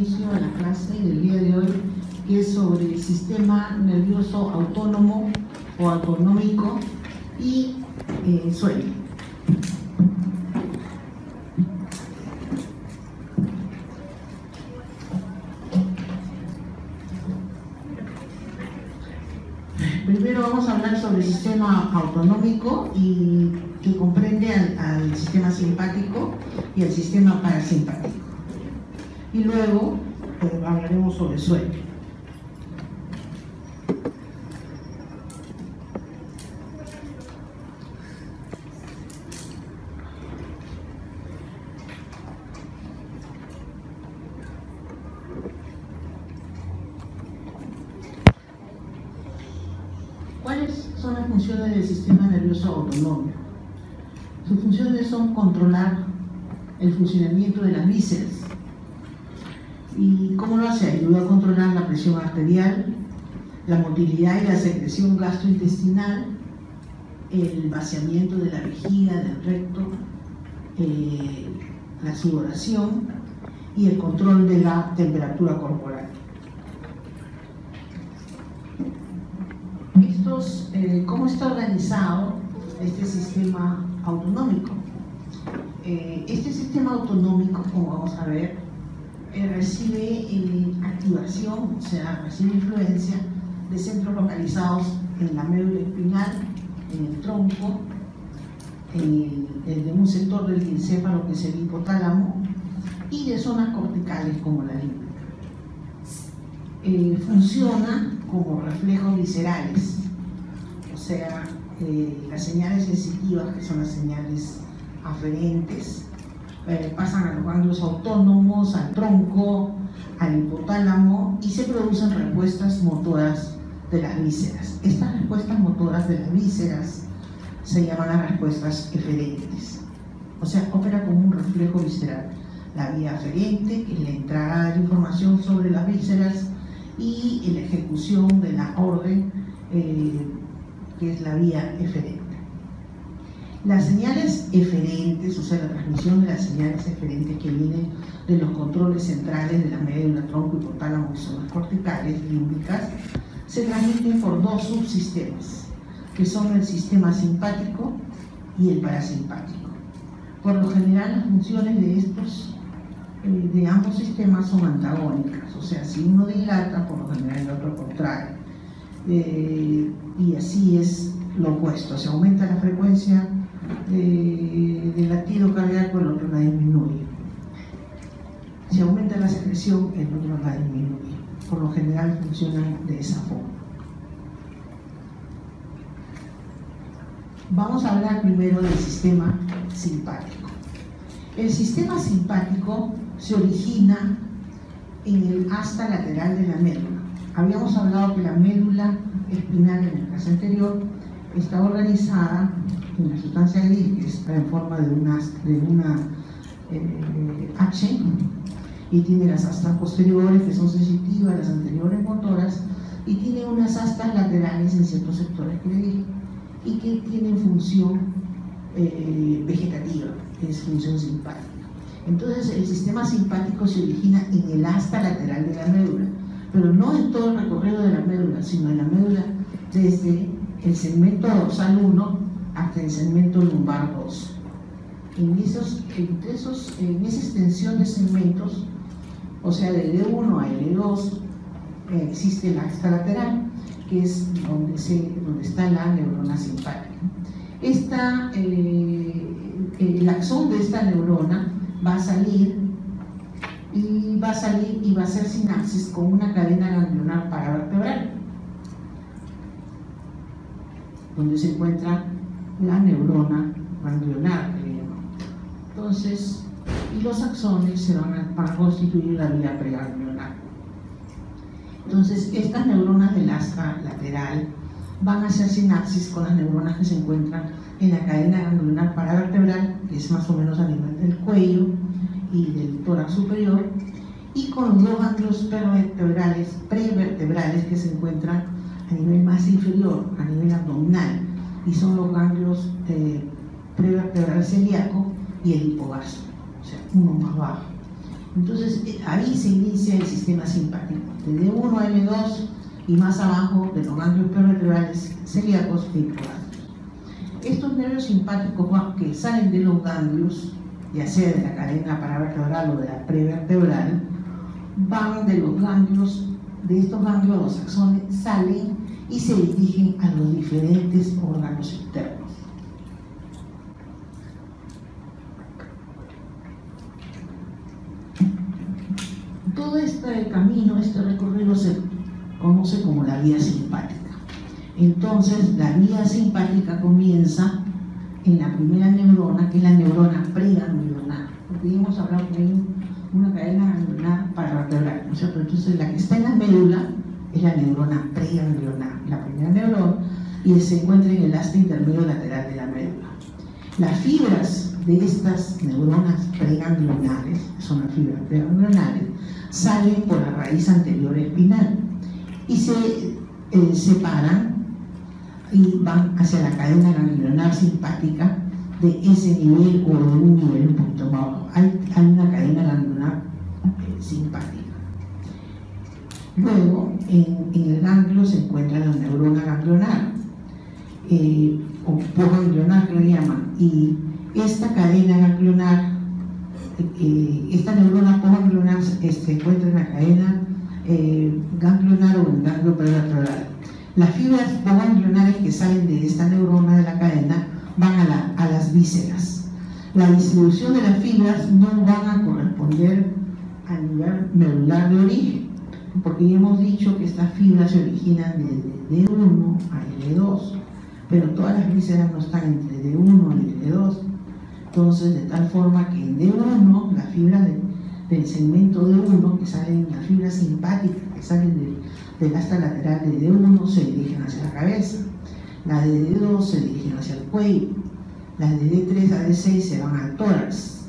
inicio a la clase del día de hoy, que es sobre el sistema nervioso autónomo o autonómico y sueño. Primero vamos a hablar sobre el sistema autonómico y que comprende al sistema simpático y al sistema parasimpático. Y luego hablaremos sobre el sueño. ¿Cuáles son las funciones del sistema nervioso autonómico? Sus funciones son controlar el funcionamiento de las vísceras. ¿Y cómo lo hace? Ayuda a controlar la presión arterial, la motilidad y la secreción gastrointestinal, el vaciamiento de la vejiga, del recto, la sudoración y el control de la temperatura corporal. ¿Cómo está organizado este sistema autonómico? Este sistema autonómico, como vamos a ver, recibe activación, o sea, recibe influencia de centros localizados en la médula espinal, en el tronco, de un sector del encéfalo que es el hipotálamo y de zonas corticales como la límbica. Funciona como reflejos viscerales, o sea, las señales sensitivas, que son las señales aferentes, pasan a los ganglios autónomos, al tronco, al hipotálamo y se producen respuestas motoras de las vísceras. Estas respuestas motoras de las vísceras se llaman las respuestas eferentes, o sea, opera como un reflejo visceral. La vía aferente, que es la entrada de la información sobre las vísceras, y la ejecución de la orden, que es la vía eferente. Las señales eferentes, o sea, la transmisión de las señales eferentes que vienen de los controles centrales de la médula, tronco, hipotálamo y zonas corticales límbicas, se transmiten por dos subsistemas, que son el sistema simpático y el parasimpático. Por lo general, las funciones de ambos sistemas son antagónicas, o sea, si uno dilata, por lo general el otro contrae. Y así es lo opuesto: si aumenta la frecuencia del latido cardíaco, el otro la disminuye. Si aumenta la secreción, el otro la disminuye. Por lo general funcionan de esa forma. Vamos a hablar primero del sistema simpático. El sistema simpático se origina en el asta lateral de la médula. Habíamos hablado que la médula espinal, en el caso anterior, está organizada en la sustancia gris, que está en forma de una H, y tiene las astas posteriores, que son sensitivas, las anteriores motoras, y tiene unas astas laterales en ciertos sectores que le dije, y que tienen función vegetativa, que es función simpática. Entonces, el sistema simpático se origina en el asta lateral de la médula, pero no en todo el recorrido de la médula, sino en la médula desde el segmento dorsal 1 hasta el segmento lumbar 2. En esa extensión de segmentos, o sea, de L1 a L2, existe la asta lateral, que es donde está la neurona simpática. El axón de esta neurona va a salir y va a hacer sinapsis con una cadena ganglionar paravertebral, donde se encuentra la neurona ganglionar. Entonces, y los axones se van a constituir la vía preganglionar. Entonces, estas neuronas del asta lateral van a hacer sinapsis con las neuronas que se encuentran en la cadena ganglionar paravertebral, que es más o menos a nivel del cuello y del tórax superior, y con los dos ganglios prevertebrales que se encuentran a nivel más inferior, a nivel abdominal, y son los ganglios prevertebral celíaco y el hipogastro, o sea, uno más bajo. Entonces ahí se inicia el sistema simpático, de D1 a L2 y más abajo de los ganglios prevertebrales, celíacos e hipoganglios. Estos nervios simpáticos que salen de los ganglios, ya sea de la cadena paravertebral o de la prevertebral, van de los ganglios, de estos ganglios los axones, salen y se dirigen a los diferentes órganos internos. Todo este camino, este recorrido se conoce como la vía simpática. Entonces, la vía simpática comienza en la primera neurona, que es la neurona preganglionar, porque hemos hablado que hay una cadena ganglionar paravertebral, ¿no es cierto? Entonces, la que está en la médula es la neurona preganglionar, la primera neurona, y se encuentra en el asta intermedio lateral de la médula. Las fibras de estas neuronas preganglionares, que son las fibras preganglionares, salen por la raíz anterior espinal y se separan y van hacia la cadena ganglionar simpática de ese nivel o de un nivel un poquito más abajo. Hay una cadena ganglionar simpática. Luego, en el ganglio se encuentra la neurona ganglionar, o postganglionar que le llaman, y esta cadena ganglionar, esta neurona postganglionar se encuentra en la cadena ganglionar o en el ganglio prevertebral. Las fibras postganglionares que salen de esta neurona de la cadena van a las vísceras. La distribución de las fibras no van a corresponder al nivel medular de origen, porque ya hemos dicho que estas fibras se originan de D1 a L2, pero todas las vísceras no están entre D1 y L2. Entonces, de tal forma que en D1, las fibras del segmento D1, que salen, las fibras simpáticas que salen del asta lateral de D1, se dirigen hacia la cabeza. Las de D2 se dirigen hacia el cuello. Las de D3 a D6 se van al tórax.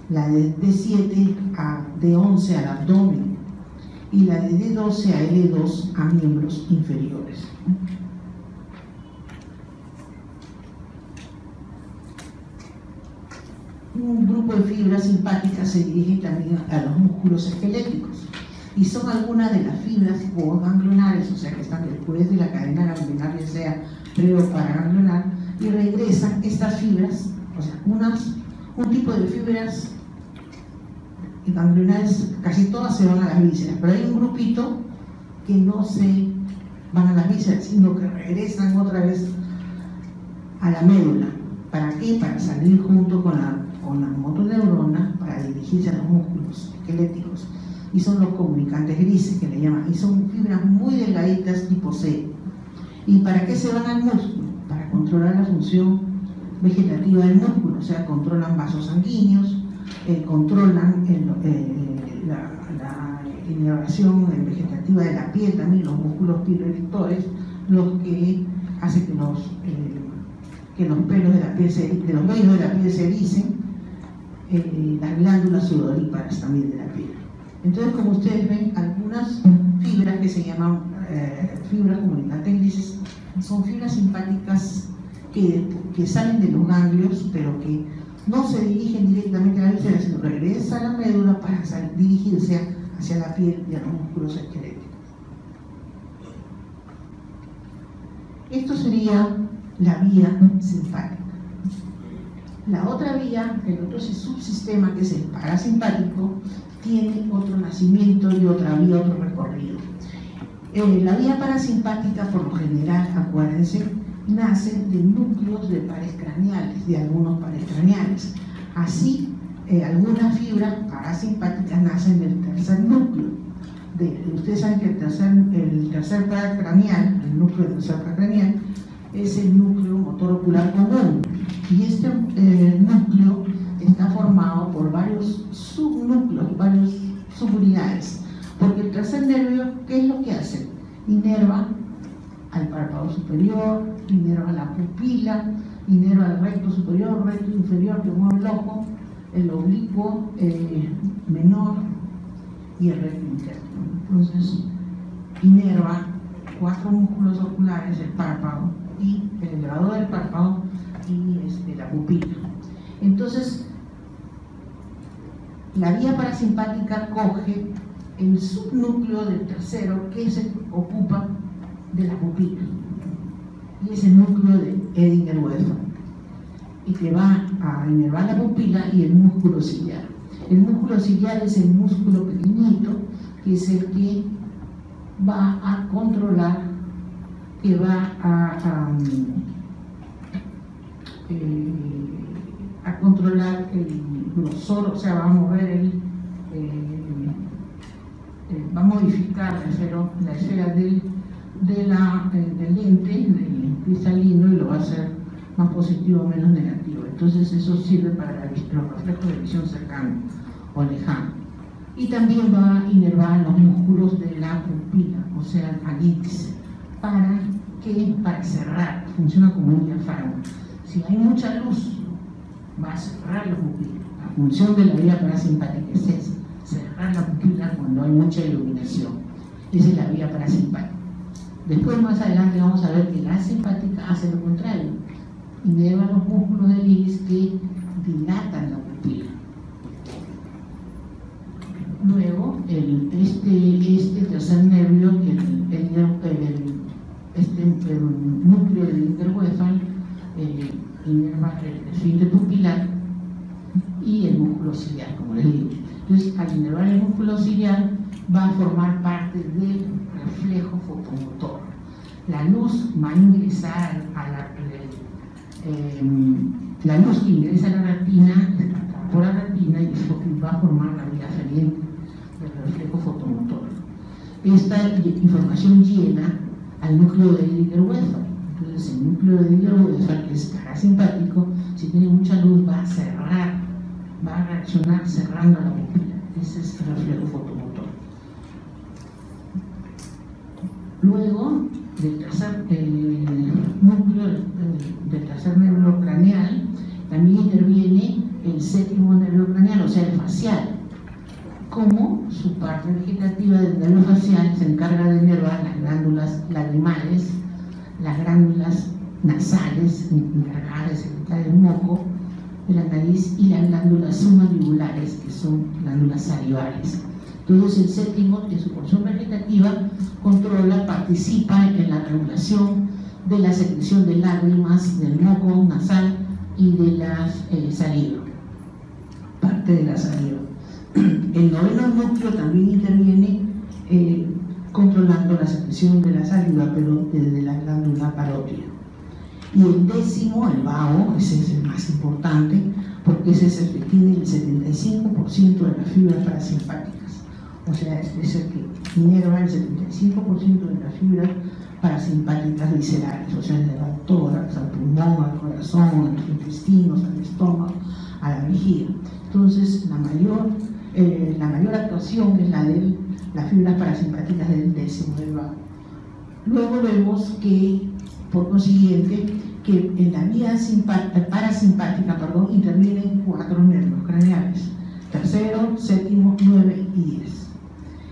La de D7 a D11 al abdomen. Y la de D12 a L2 a miembros inferiores. Un grupo de fibras simpáticas se dirige también a los músculos esqueléticos y son algunas de las fibras postganglionares, o sea que están después de la cadena ganglionar, ya sea pre o paraganglionar, y regresan estas fibras, o sea, un tipo de fibras ganglionares, casi todas se van a las vísceras, pero hay un grupito que no se van a las vísceras, sino que regresan otra vez a la médula. ¿Para qué? Para salir junto con la motoneurona para dirigirse a los músculos esqueléticos, y son los comunicantes grises que le llaman, y son fibras muy delgaditas tipo C. ¿Y para qué se van al músculo? Para controlar la función vegetativa del músculo, o sea, controlan vasos sanguíneos, controlan la inervación vegetativa de la piel, también los músculos piloerectores, los que hacen que los pelos de la piel de los vellos de la piel se ericen, las glándulas sudoríparas también de la piel. Entonces, como ustedes ven, algunas fibras que se llaman fibras comunicantes grises son fibras simpáticas que salen de los ganglios, pero que no se dirigen directamente a la víscera, sino regresan a la médula para dirigirse hacia la piel y a los músculos esqueléticos. Esto sería la vía simpática. La otra vía, el otro subsistema, que es el parasimpático, tiene otro nacimiento y otra vía, otro recorrido. La vía parasimpática, por lo general, acuérdense, nace de núcleos de pares craneales, de algunos pares craneales. Así, algunas fibras parasimpáticas nacen del tercer núcleo. Ustedes saben que el tercer par craneal, el núcleo del tercer par craneal, es el núcleo motor ocular común. Y este núcleo está formado por varios subnúcleos, varias subunidades. Porque el tercer nervio, ¿qué es lo que hace? Inerva al párpado superior, inerva la pupila, inerva el recto superior, recto inferior que mueve el ojo, el oblicuo menor y el recto interno. Entonces, inerva 4 músculos oculares, el párpado y el elevador del párpado y la pupila. Entonces, La vía parasimpática coge el subnúcleo del tercero que se ocupa de la pupila, y es el núcleo de Edinger-Westphal, y que va a inervar la pupila y el músculo ciliar. El músculo ciliar es el músculo pequeñito, que es el que va a controlar, que va a controlar el grosor, o sea, va a mover va a modificar la esfera del lente, del cristalino, y lo va a hacer más positivo o menos negativo. Entonces eso sirve para los reflejos de visión cercana o lejana. Y también va a inervar los músculos de la pupila, o sea, al índice, para cerrar, funciona como un diafragma. Si hay mucha luz, va a cerrar la pupila. La función de la vía parasimpática es esa, cerrar la pupila cuando hay mucha iluminación. Esa es la vía parasimpática. Después, más adelante, vamos a ver que la simpática hace lo contrario, inerva los músculos del iris que dilatan la pupila. Luego, este tercer nervio, el núcleo del Edinger-Westphal, inerva el esfínter pupilar y el músculo ciliar, como les digo. Entonces, al inervar el músculo ciliar, va a formar parte del reflejo fotomotor. La luz va a ingresar la luz que ingresa a la retina, por la retina, y va a formar la vía aferente del reflejo fotomotor. Esta información llena al núcleo de Edinger-Westphal. Entonces, el núcleo de Edinger-Westphal, que es parasimpático, si tiene mucha luz, va a cerrar, va a reaccionar cerrando la pupila. Ese es el reflejo fotomotor. Luego, del tercer núcleo, del tercer nervio craneal, también interviene el séptimo nervio craneal, o sea, el facial. Como su parte vegetativa del nervio facial se encarga de inervar las glándulas lagrimales, las glándulas nasales, encargadas de secretar el moco de la nariz, y las glándulas submandibulares, que son glándulas salivales. Entonces, el séptimo, en su porción vegetativa, controla, participa en la regulación de la secreción de lágrimas, del moco nasal y de la saliva, parte de la saliva. El noveno núcleo también interviene controlando la secreción de la saliva, pero desde la glándula parótida. Y el décimo, el vago, ese es el más importante, porque ese es el que tiene el 75% de las fibras parasimpáticas. O sea, es el que inerva el 75% de las fibras parasimpáticas viscerales, o sea, al tórax, al pulmón, al corazón, a los intestinos, al estómago, a la vejiga. Entonces, la mayor actuación es la de las fibras parasimpáticas del décimo, del vago. Luego vemos que, por consiguiente, que en la vía parasimpática, intervienen 4 nervios craneales: tercero, séptimo, 9 y 10.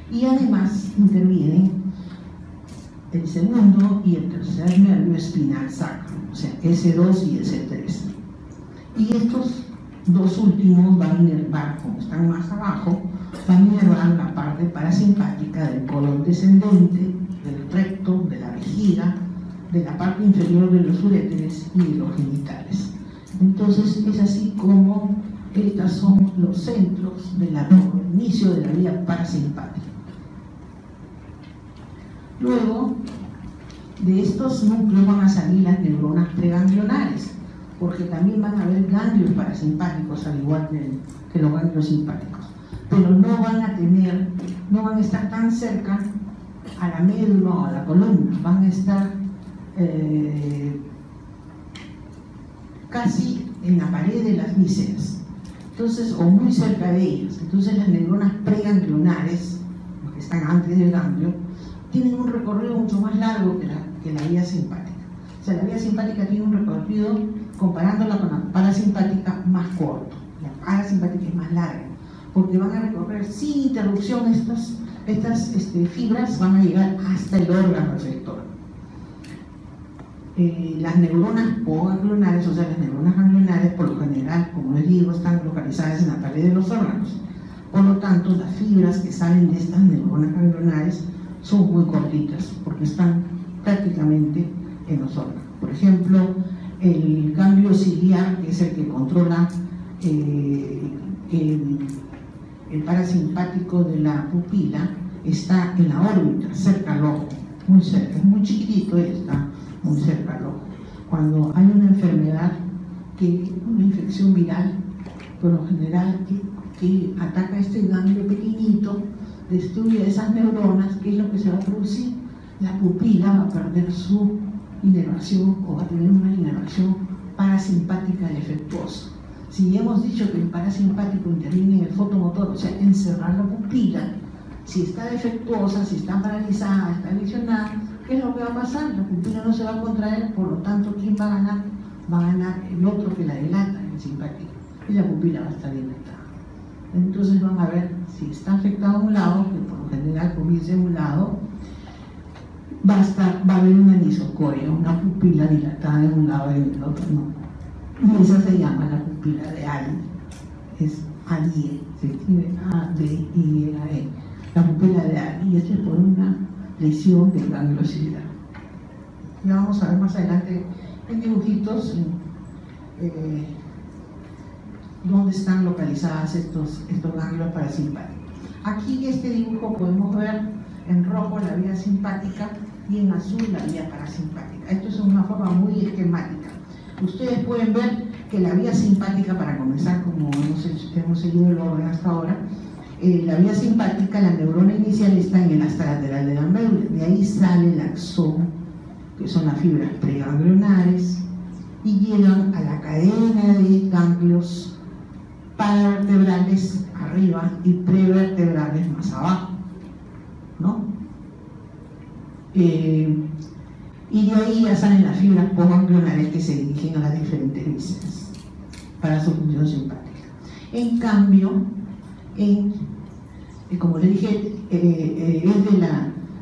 Y además intervienen el segundo y el tercer nervio espinal sacro, o sea, S2 y S3. Y estos dos últimos van a inervar, como están más abajo, van a inervar la parte parasimpática del colon descendente, del recto, de la vejiga, de la parte inferior de los uréteres y de los genitales. Entonces, es así como estos son los centros del inicio de la vía parasimpática. Luego, de estos núcleos van a salir las neuronas preganglionares, porque también van a haber ganglios parasimpáticos, al igual que los ganglios simpáticos, pero no van a estar tan cerca a la médula o a la columna, van a estar casi en la pared de las vísceras, entonces, o muy cerca de ellas. Entonces, las neuronas preganglionares, los que están antes del ganglio, tienen un recorrido mucho más largo que la vía simpática. O sea, la vía simpática tiene un recorrido, comparándola con la parasimpática, más corto. La parasimpática es más larga, porque van a recorrer sin interrupción estas fibras, van a llegar hasta el órgano efector. Las neuronas poganglionares, o sea, las neuronas ganglionares, por lo general, como les digo, están localizadas en la pared de los órganos. Por lo tanto, las fibras que salen de estas neuronas ganglionares son muy cortitas porque están prácticamente en los órganos. Por ejemplo, el ganglio ciliar, que es el que controla el parasimpático de la pupila, está en la órbita, cerca al ojo, muy cerca, es muy chiquitito y está muy cerca al ojo. Cuando hay una enfermedad, una infección viral, por lo general que ataca este ganglio pequeñito, destruye esas neuronas, ¿qué es lo que se va a producir? La pupila va a perder su inervación o va a tener una inervación parasimpática defectuosa. Si hemos dicho que el parasimpático interviene en el fotomotor, o sea, encerrar la pupila, si está defectuosa, si está paralizada, está lesionada, ¿qué es lo que va a pasar? La pupila no se va a contraer, por lo tanto, ¿quién va a ganar? Va a ganar el otro que la dilata, el simpático, y la pupila va a estar dilatada. Entonces van a ver si está afectado a un lado, que por lo general comienza en un lado, va a haber una anisocoria, una pupila dilatada en un lado y en el otro no. Y esa se llama la pupila de Ali, es ADIE, se escribe A-D-I-E-A-E, la pupila de Ali, y esto es por una lesión del ganglio ciliar. Ya vamos a ver más adelante en dibujitos dónde están localizadas estos ganglios parasimpáticos. Aquí en este dibujo podemos ver en rojo la vía simpática y en azul la vía parasimpática. Esto es una forma muy esquemática. Ustedes pueden ver que la vía simpática, para comenzar, como hemos seguido el orden hasta ahora, la vía simpática, la neurona inicial está en el asta lateral de la médula, de ahí sale el axón, que son las fibras preganglionares, y llegan a la cadena de ganglios paravertebrales arriba y prevertebrales más abajo, ¿no? Y de ahí ya salen las fibras postganglionares que se dirigen a las diferentes vísceras para su función simpática. En cambio, como le dije,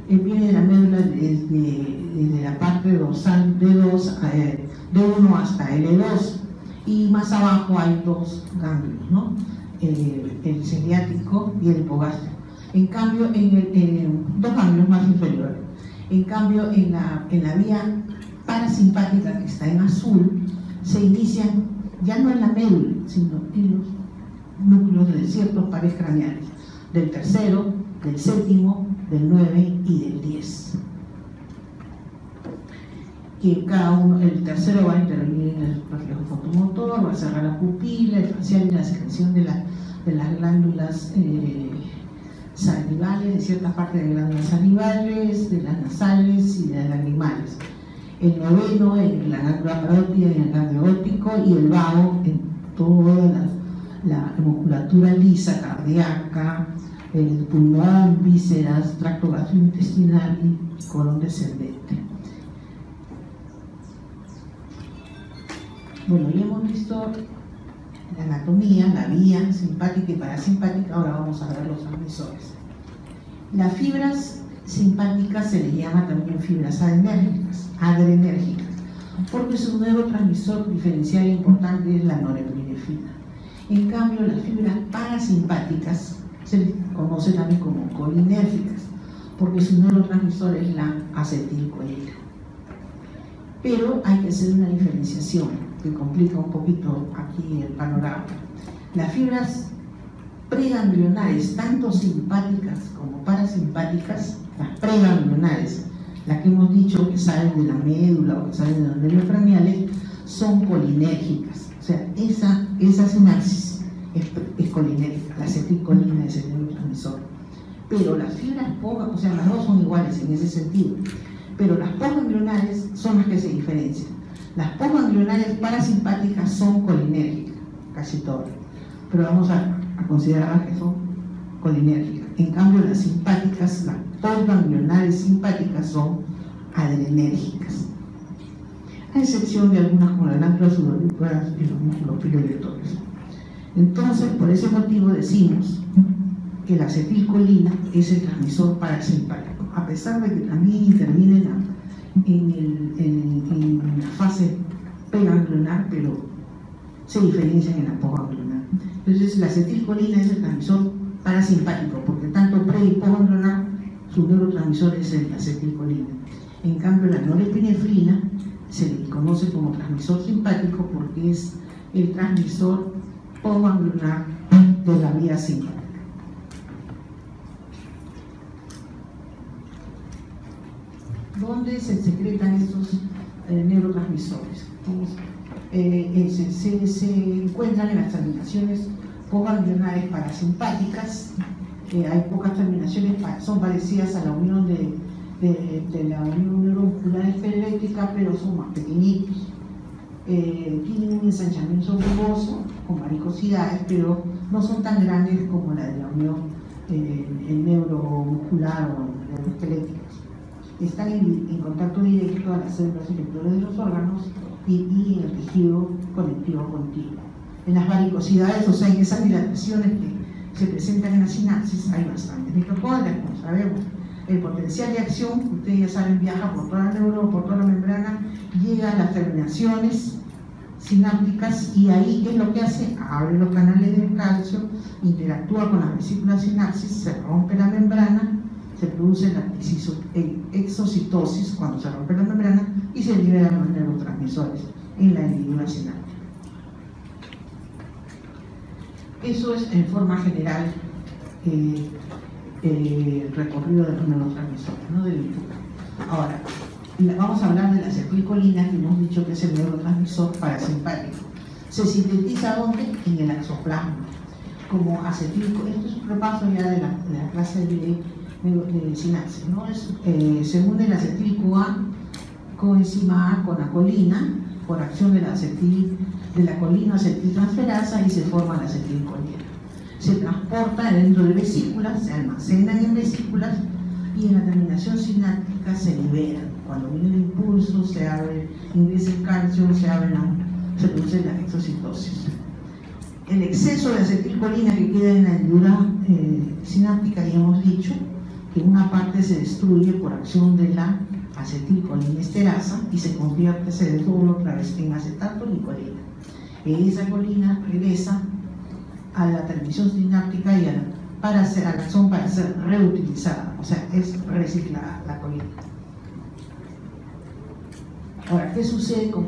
viene de la médula desde la parte dorsal D1 hasta L2, y más abajo hay dos ganglios, ¿no? El ciliático y el hipogástrico. En cambio, dos ganglios más inferiores. En cambio, en la vía parasimpática, que está en azul, se inician ya no en la médula, sino en los núcleos de ciertos pares craneales, del tercero, del séptimo, del 9 y del 10. Que cada uno, el tercero va a intervenir en el reflejo fotomotor, va a cerrar la pupila, el facial y la secreción de las glándulas salivales, de ciertas partes de glándulas salivales, de las nasales y de las lagrimales. El noveno en la glándula parótida y en el ganglio óptico, y el vago en toda la musculatura lisa, cardíaca, el pulmón, vísceras, tracto gastrointestinal y colon descendente. Bueno, ya hemos visto la anatomía, la vía simpática y parasimpática. Ahora vamos a ver los transmisores. Las fibras simpáticas se les llama también fibras adrenérgicas, porque su neurotransmisor diferencial importante es la norepinefrina. En cambio, las fibras parasimpáticas se les conoce también como colinérgicas, porque su neurotransmisor es la acetilcolina. Pero hay que hacer una diferenciación que complica un poquito aquí el panorama. Las fibras preganglionares, tanto simpáticas como parasimpáticas, las preganglionares, las que hemos dicho que salen de la médula o que salen de los nervios craneales, son colinérgicas. O sea, esa sinapsis es colinérgica, la acetilcolina es el neurotransmisor. Pero las fibras o sea, las dos son iguales en ese sentido, pero las postganglionares son las que se diferencian. Las postganglionares parasimpáticas son colinérgicas, casi todas, pero vamos a considerar que son colinérgicas. En cambio, las simpáticas, las postganglionares simpáticas, son adrenérgicas, a excepción de algunas como las glándulas sudoríparas y los músculos piloerectores. Entonces, por ese motivo decimos que la acetilcolina es el transmisor parasimpático, a pesar de que también interviene en la fase preganglionar, pero se diferencian en la postganglionar. Entonces, la acetilcolina es el transmisor parasimpático, porque tanto pre y postganglionar su neurotransmisor es el acetilcolina. En cambio, la norepinefrina se le conoce como transmisor simpático porque es el transmisor postganglionar de la vía simpática. ¿Dónde se secretan estos neurotransmisores? Se encuentran en las terminaciones postganglionares parasimpáticas. Hay pocas terminaciones, son parecidas a la unión de la unión neuromuscular esquelética, pero son más pequeñitos. Tienen un ensanchamiento rugoso con varicosidades, pero no son tan grandes como la de la unión neuromuscular o neuroesquelética. Están en contacto directo a las células efectoras de los órganos y en el tejido conectivo continuo. En las varicosidades, o sea, en esas dilataciones que se presentan en la sinapsis, hay bastantes mitocondrias, como sabemos. El potencial de acción, ustedes ya saben, viaja por toda la neurona, por toda la membrana, llega a las terminaciones sinápticas y ahí, ¿qué es lo que hace? Abre los canales del calcio, interactúa con las vesículas sinapsis, se rompe la membrana, se produce la exocitosis cuando se rompe la membrana y se liberan los neurotransmisores en la hendidura sináptica. Eso es en forma general el recorrido de los neurotransmisores, ¿no? Ahora, vamos a hablar de la acetilcolina, que hemos dicho que es el neurotransmisor parasimpático. ¿Se sintetiza dónde? En el axoplasma. Como acetilcolina, esto es un repaso ya de la clase de sinapsis, ¿no? Se une el acetil-CoA coenzima A con la colina por acción de la colina-acetiltransferasa y se forma la acetilcolina. Se transporta dentro de vesículas, se almacenan en vesículas y en la terminación sináptica se liberan. Cuando viene el impulso, se abre, ingresa el calcio, se produce la exocitosis. El exceso de acetilcolina que queda en la hendidura sináptica, ya hemos dicho que una parte se destruye por acción de la acetilcolinesterasa y se desdobla otra vez en acetaltolicolina. Esa colina regresa a la terminación sináptica y para ser reutilizada, o sea, es reciclada la colina. Ahora, ¿qué sucede con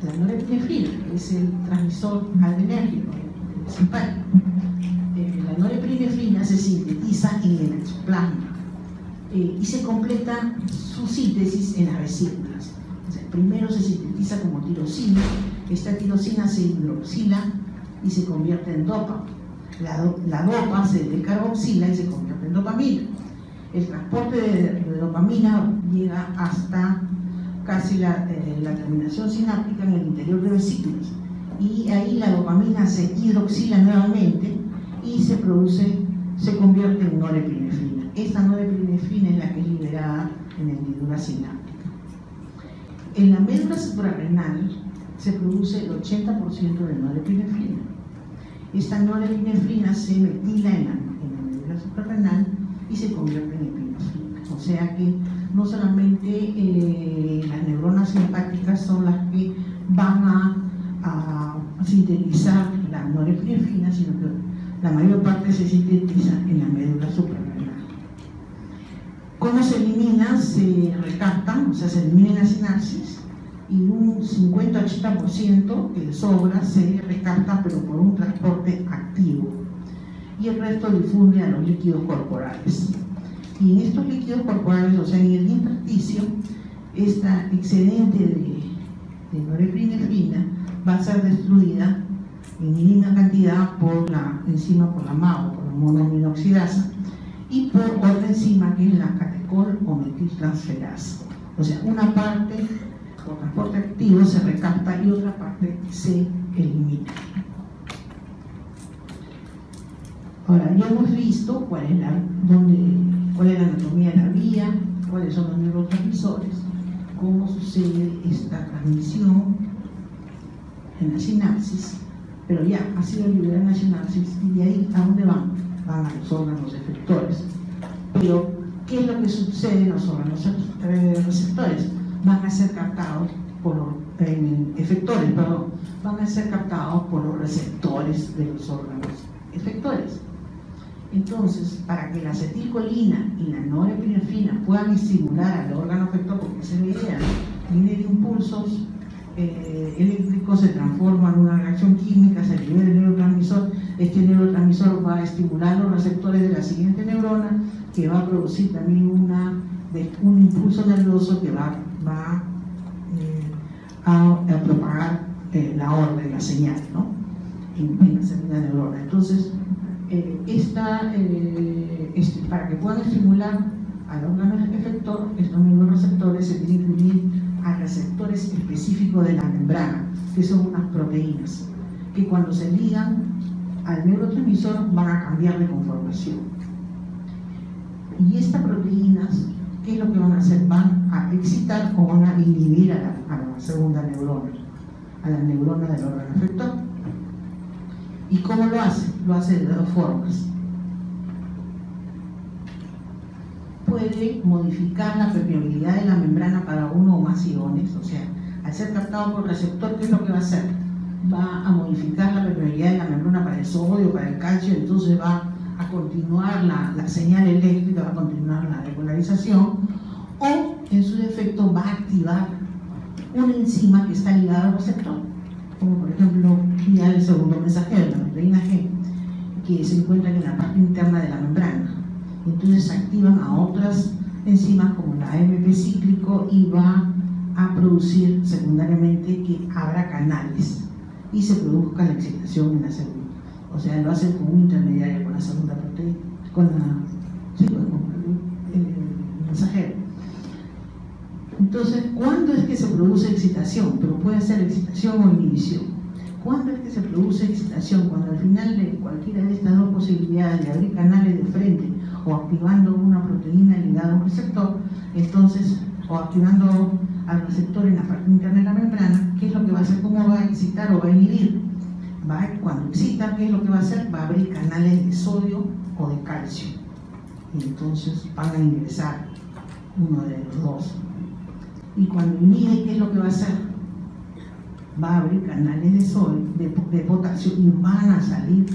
la norepinefrina? Que es el transmisor adrenérgico, el simpático. La norepinefrina se sintetiza en el exoplasma y se completa su síntesis en las vesículas. O sea, primero se sintetiza como tirosina, esta tirosina se hidroxila y se convierte en dopa. La dopa se decarboxila y se convierte en dopamina. El transporte de dopamina llega hasta casi la terminación sináptica en el interior de vesículas y ahí la dopamina se hidroxila nuevamente y se convierte en norepinefrina. Esta norepinefrina es la que es liberada en la hendidura sináptica. En la médula suprarrenal se produce el 80% de norepinefrina. Esta norepinefrina se metila en la médula suprarrenal y se convierte en epinefrina. O sea que no solamente las neuronas simpáticas son las que van a sintetizar la norepinefrina, sino que la mayor parte se sintetiza en la médula suprarrenal. ¿Cómo se elimina? Se recaptan, o sea, se elimina en la sinapsis y un 50-80% que sobra se recapta, pero por un transporte activo. Y el resto difunde a los líquidos corporales. Y en estos líquidos corporales, o sea, en el intersticio, esta excedente de norepinefrina va a ser destruida en mínima cantidad por la enzima, por la MAO, por la monoaminoxidasa, y por otra enzima que es la catecol o metiltransferasa. O sea, una parte por transporte activo se recapta y otra parte se elimina. Ahora, ya hemos visto cuál es la anatomía de la vía, cuáles son los neurotransmisores, cómo sucede esta transmisión en la sinapsis, pero ya ha sido liberada en la sinapsis y de ahí ¿a dónde van? Van a los órganos efectores. Pero, ¿qué es lo que sucede en los órganos receptores? Van a ser captados por los efectores, perdón, van a ser captados por los receptores de los órganos efectores. Entonces, para que la acetilcolina y la norepinefrina puedan estimular al órgano afector, porque esa es la idea, viene de impulsos eléctricos, se transforma en una reacción química, se libera el neurotransmisor, este neurotransmisor va a estimular los receptores de la siguiente neurona, que va a producir también un impulso nervioso que va a propagar la orden, la señal, ¿no? en la segunda neurona. Entonces, para que puedan estimular al órgano efector, estos neuroreceptores se tienen que unir a receptores específicos de la membrana, que son unas proteínas, que cuando se ligan al neurotransmisor van a cambiar de conformación. Y estas proteínas, ¿qué es lo que van a hacer? Van a excitar o van a inhibir a la segunda neurona, a la neurona del órgano efector. ¿Y cómo lo hace? Lo hace de dos formas. Puede modificar la permeabilidad de la membrana para uno o más iones, o sea, al ser captado por el receptor, ¿qué es lo que va a hacer? Va a modificar la permeabilidad de la membrana para el sodio, para el calcio, entonces va a continuar la señal eléctrica, va a continuar la depolarización, o en su defecto va a activar una enzima que está ligada al receptor, como por ejemplo el segundo mensajero, la proteína G, que se encuentra en la parte interna de la membrana. Entonces activan a otras enzimas como la AMP cíclico y va a producir secundariamente que abra canales y se produzca la excitación en la segunda. O sea, lo hacen como un intermediario con la segunda proteína, con el mensajero. Entonces, ¿cuándo es que se produce excitación? Pero puede ser excitación o inhibición. ¿Cuándo es que se produce excitación? Cuando al final de cualquiera de estas dos posibilidades de abrir canales de frente o activando una proteína ligada a un receptor, entonces, o activando al receptor en la parte interna de la membrana, ¿qué es lo que va a hacer? ¿Cómo va a excitar o va a inhibir? Cuando excita, ¿qué es lo que va a hacer? Va a abrir canales de sodio o de calcio. Y entonces van a ingresar uno de los dos. Y cuando inhibe, ¿qué es lo que va a hacer? Va a abrir canales de sodio, de potasio, y van a salir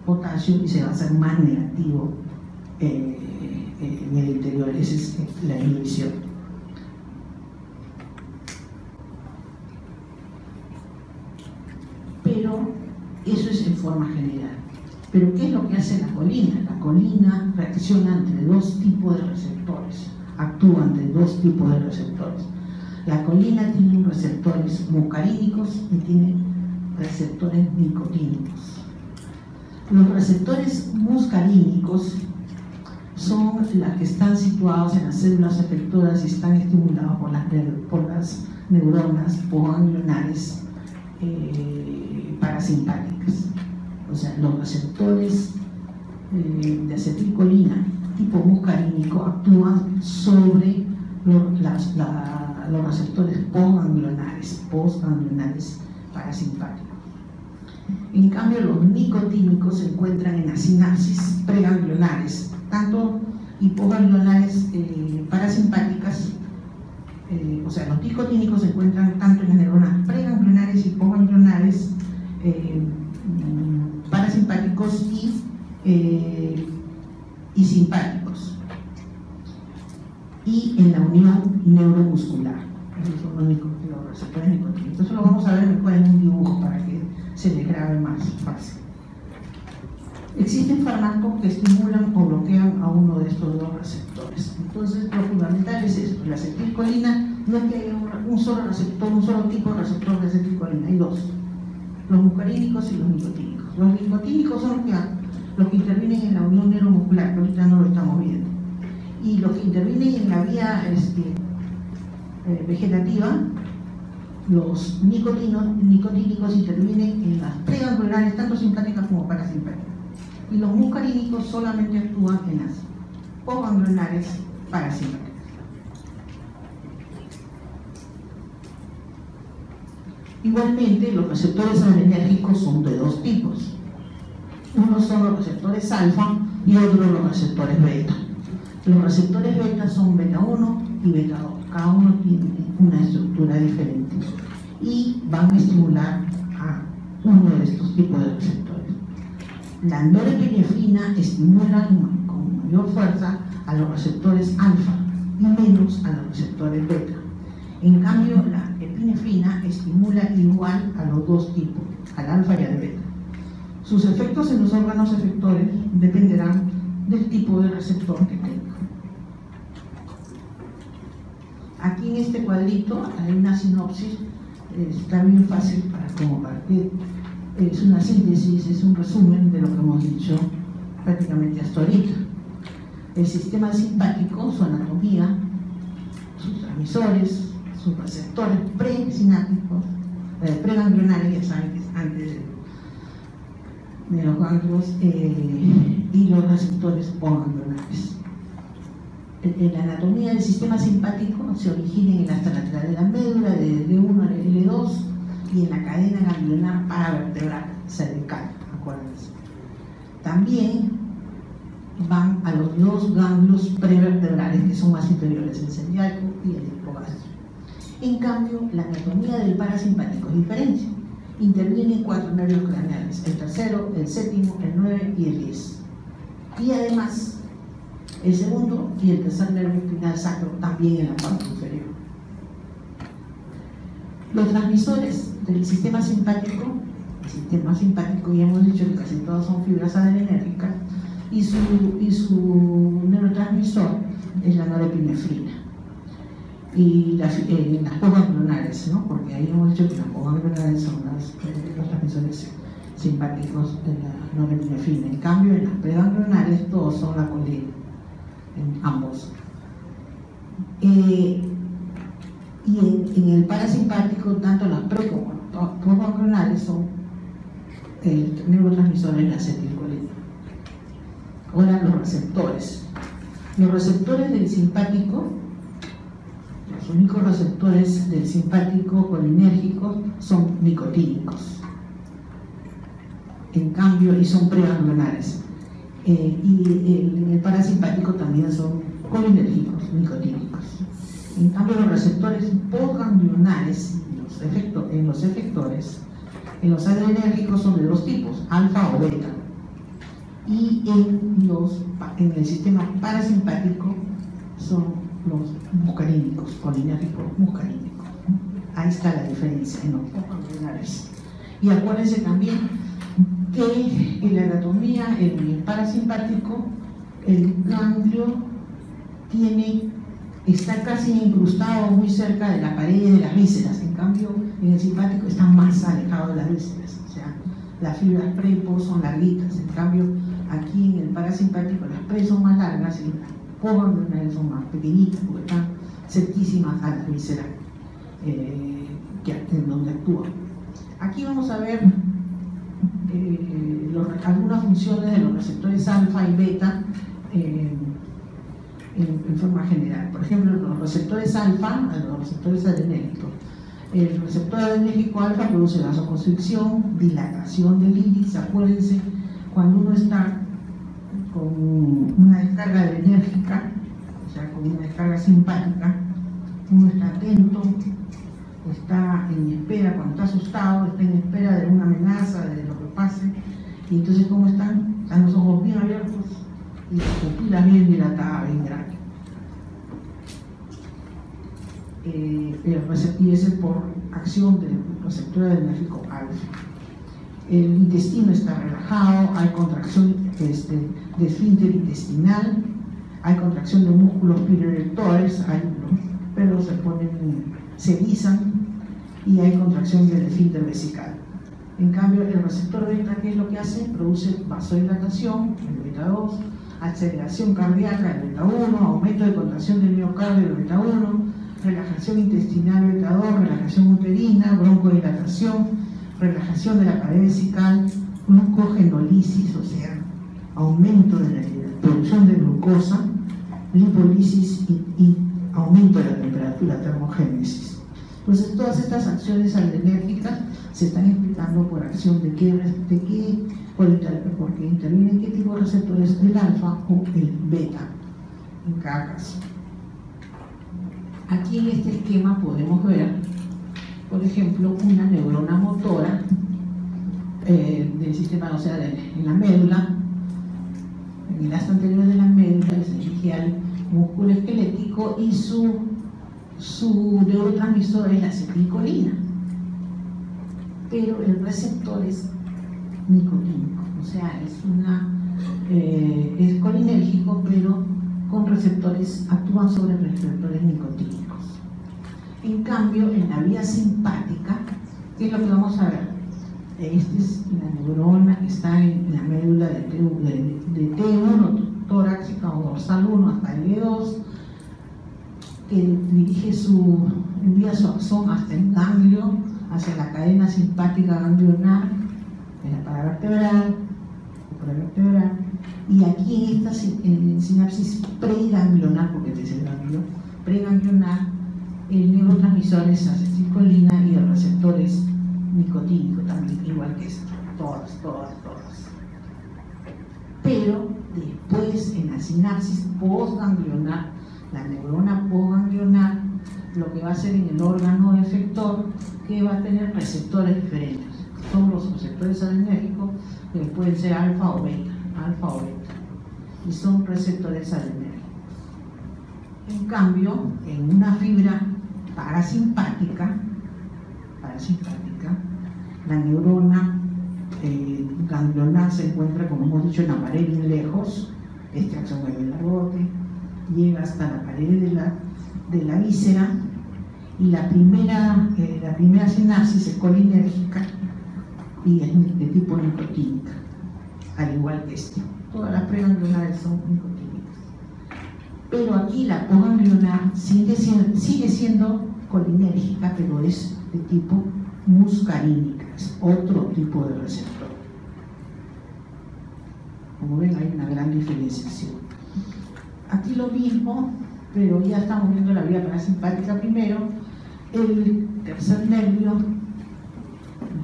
potasio y se va a hacer más negativo en el interior. Esa es la inhibición. Pero eso es en forma general. Pero ¿qué es lo que hace la colina? La colina reacciona entre dos tipos de receptores, actúa entre dos tipos de receptores. La colina tiene receptores muscarínicos y tiene receptores nicotínicos. Los receptores muscarínicos son las que están situados en las células efectoras y están estimulados por las neuronas postganglionares parasimpáticas. O sea, los receptores de acetilcolina tipo muscarínico actúan sobre los receptores postganglionares parasimpáticos. En cambio, los nicotínicos se encuentran en las sinapsis preganglionares, tanto y postganglionares parasimpáticas. O sea, los nicotínicos se encuentran tanto en las neuronas preganglionares y postganglionares parasimpáticos y simpáticos, y en la unión neuromuscular. Esos son los receptores nicotínicos. Eso lo vamos a ver mejor en un dibujo para que se les grabe más fácil. Existen fármacos que estimulan o bloquean a uno de estos dos receptores. Entonces, lo fundamental es esto: la acetilcolina no es que haya un solo receptor, un solo tipo de receptor de acetilcolina, hay dos: los muscarínicos y los nicotínicos. Los nicotínicos son los que intervienen en la unión neuromuscular, que ahorita no lo estamos viendo. Y los que intervienen en la vía vegetativa, los nicotínicos intervienen en las preganglionares, tanto simpáticas como parasimpáticas. Y los muscarínicos solamente actúan en las postganglionares parasimpáticas. Igualmente, los receptores adrenérgicos son de dos tipos. Unos son los receptores alfa y otros los receptores beta. Los receptores beta son beta 1 y beta 2. Cada uno tiene una estructura diferente y van a estimular a uno de estos tipos de receptores. La norepinefrina estimula con mayor fuerza a los receptores alfa y menos a los receptores beta. En cambio, la epinefrina estimula igual a los dos tipos, al alfa y al beta. Sus efectos en los órganos efectores dependerán del tipo de receptor que tenga. Aquí en este cuadrito hay una sinopsis, está bien fácil para compartir. Es una síntesis, es un resumen de lo que hemos dicho prácticamente hasta ahorita. El sistema simpático, su anatomía, sus transmisores, sus receptores presinápticos, preganglionares, ya saben que es antes de los ganglios, y los receptores postganglionares. La anatomía del sistema simpático se origina en el asta lateral de la médula, de L1 a L2, y en la cadena ganglionar paravertebral cervical, acuérdense. También van a los dos ganglios prevertebrales, que son más inferiores, el celíaco y el hipogástrico. En cambio, la anatomía del parasimpático es diferente. Intervienen 4 nervios craneales, el tercero, el séptimo, el 9 y el 10. Y además, el segundo y el tercer nervio espinal sacro también en la parte inferior. Los transmisores del sistema simpático, el sistema simpático ya hemos dicho que casi todos son fibras adrenérgicas, y su neurotransmisor es la norepinefrina. Y las postganglionares, ¿no? Porque ahí hemos dicho que las postganglionares son los transmisores simpáticos de la norepinefrina. En cambio, en las preganglionares todos son la colina, en ambos. Y en el parasimpático, tanto las pre como las postganglionares son neurotransmisores de la acetilcolina. Ahora los receptores. Los receptores del simpático, los únicos receptores del simpático colinérgicos son nicotínicos. En cambio, y son preganglionares. En el parasimpático también son colinérgicos, nicotínicos. En cambio, los receptores postganglionares en los efectores, en los adrenérgicos son de dos tipos, alfa o beta. Y en el sistema parasimpático son los muscarínicos, colinérgicos muscarínicos. Ahí está la diferencia en los postganglionares. Y acuérdense también que en la anatomía, en el parasimpático, el ganglio está casi incrustado muy cerca de la pared de las vísceras. En cambio, en el simpático está más alejado de las vísceras. O sea, las fibras pre-post son larguitas. En cambio, aquí en el parasimpático las pre son más largas y las postganglionares son más pequeñitas porque están cerquísimas a las vísceras en donde actúan. Aquí vamos a ver algunas funciones de los receptores alfa y beta en forma general. Por ejemplo, los receptores alfa, los receptores adrenérgicos. El receptor adrenérgico alfa produce vasoconstricción, dilatación del iris. Acuérdense, cuando uno está con una descarga adrenérgica, o sea, con una descarga simpática, uno está atento, está en espera, cuando está asustado, está en espera de una amenaza, de lo que pase. Y entonces, ¿cómo están? Están los ojos bien abiertos y las pupilas bien dilatadas, bien grandes. Y ese por acción del receptor adrenérgico alfa. El intestino está relajado, hay contracción de esfínter intestinal, hay contracción de músculos piloerectores, los pelos se erizan y hay contracción del esfínter vesical. En cambio, el receptor beta, ¿qué es lo que hace? Produce vasodilatación, el beta 2, aceleración cardíaca, el beta 1, aumento de contracción del miocardio, el beta 1, relajación intestinal, beta 2, relajación uterina, broncodilatación, relajación de la pared vesical, glucogenolisis, o sea, aumento de la producción de glucosa, lipolisis y aumento de la temperatura, termogénesis. Entonces, todas estas acciones adrenérgicas se están explicando por acción porque intervienen qué tipo de receptores, el alfa o el beta, en cada caso. Aquí en este esquema podemos ver, por ejemplo, una neurona motora del sistema, o sea, en la médula, en el astro anterior de la médula, se dirige al músculo esquelético y su neurotransmisor es la acetilcolina, pero el receptor es nicotínico, o sea, es colinérgico, pero con receptores, actúan sobre receptores nicotínicos. En cambio, en la vía simpática, ¿qué es lo que vamos a ver? Esta es la neurona que está en la médula de T1, torácica o dorsal 1 hasta el E2, que dirige envía su axón hasta el ganglio, hacia la cadena simpática ganglionar, en la paravertebral, supravertebral, y aquí en esta sinapsis preganglionar, porque este es el ganglio, preganglionar, el neurotransmisor es acetilcolina y el receptor es nicotínico, también igual que esto, todas. Pero después, en la sinapsis postganglionar, la neurona postganglionar, lo que va a hacer en el órgano efector, que va a tener receptores diferentes. Son los receptores adenérgicos, que pueden ser alfa o beta, y son receptores adenérgicos. En cambio, en una fibra parasimpática, la neurona ganglionar se encuentra, como hemos dicho, en la pared bien lejos. Este axón muy largote, llega hasta la pared de la víscera, y la primera sinapsis es colinérgica y es de tipo nicotínica, al igual que este. Todas las preganglionares son nicotínicas. Pero aquí la postganglionar sigue siendo colinérgica, pero es de tipo muscarínica, es otro tipo de receptor. Como ven, hay una gran diferenciación. Aquí lo mismo, pero ya estamos viendo la vía parasimpática primero. El tercer nervio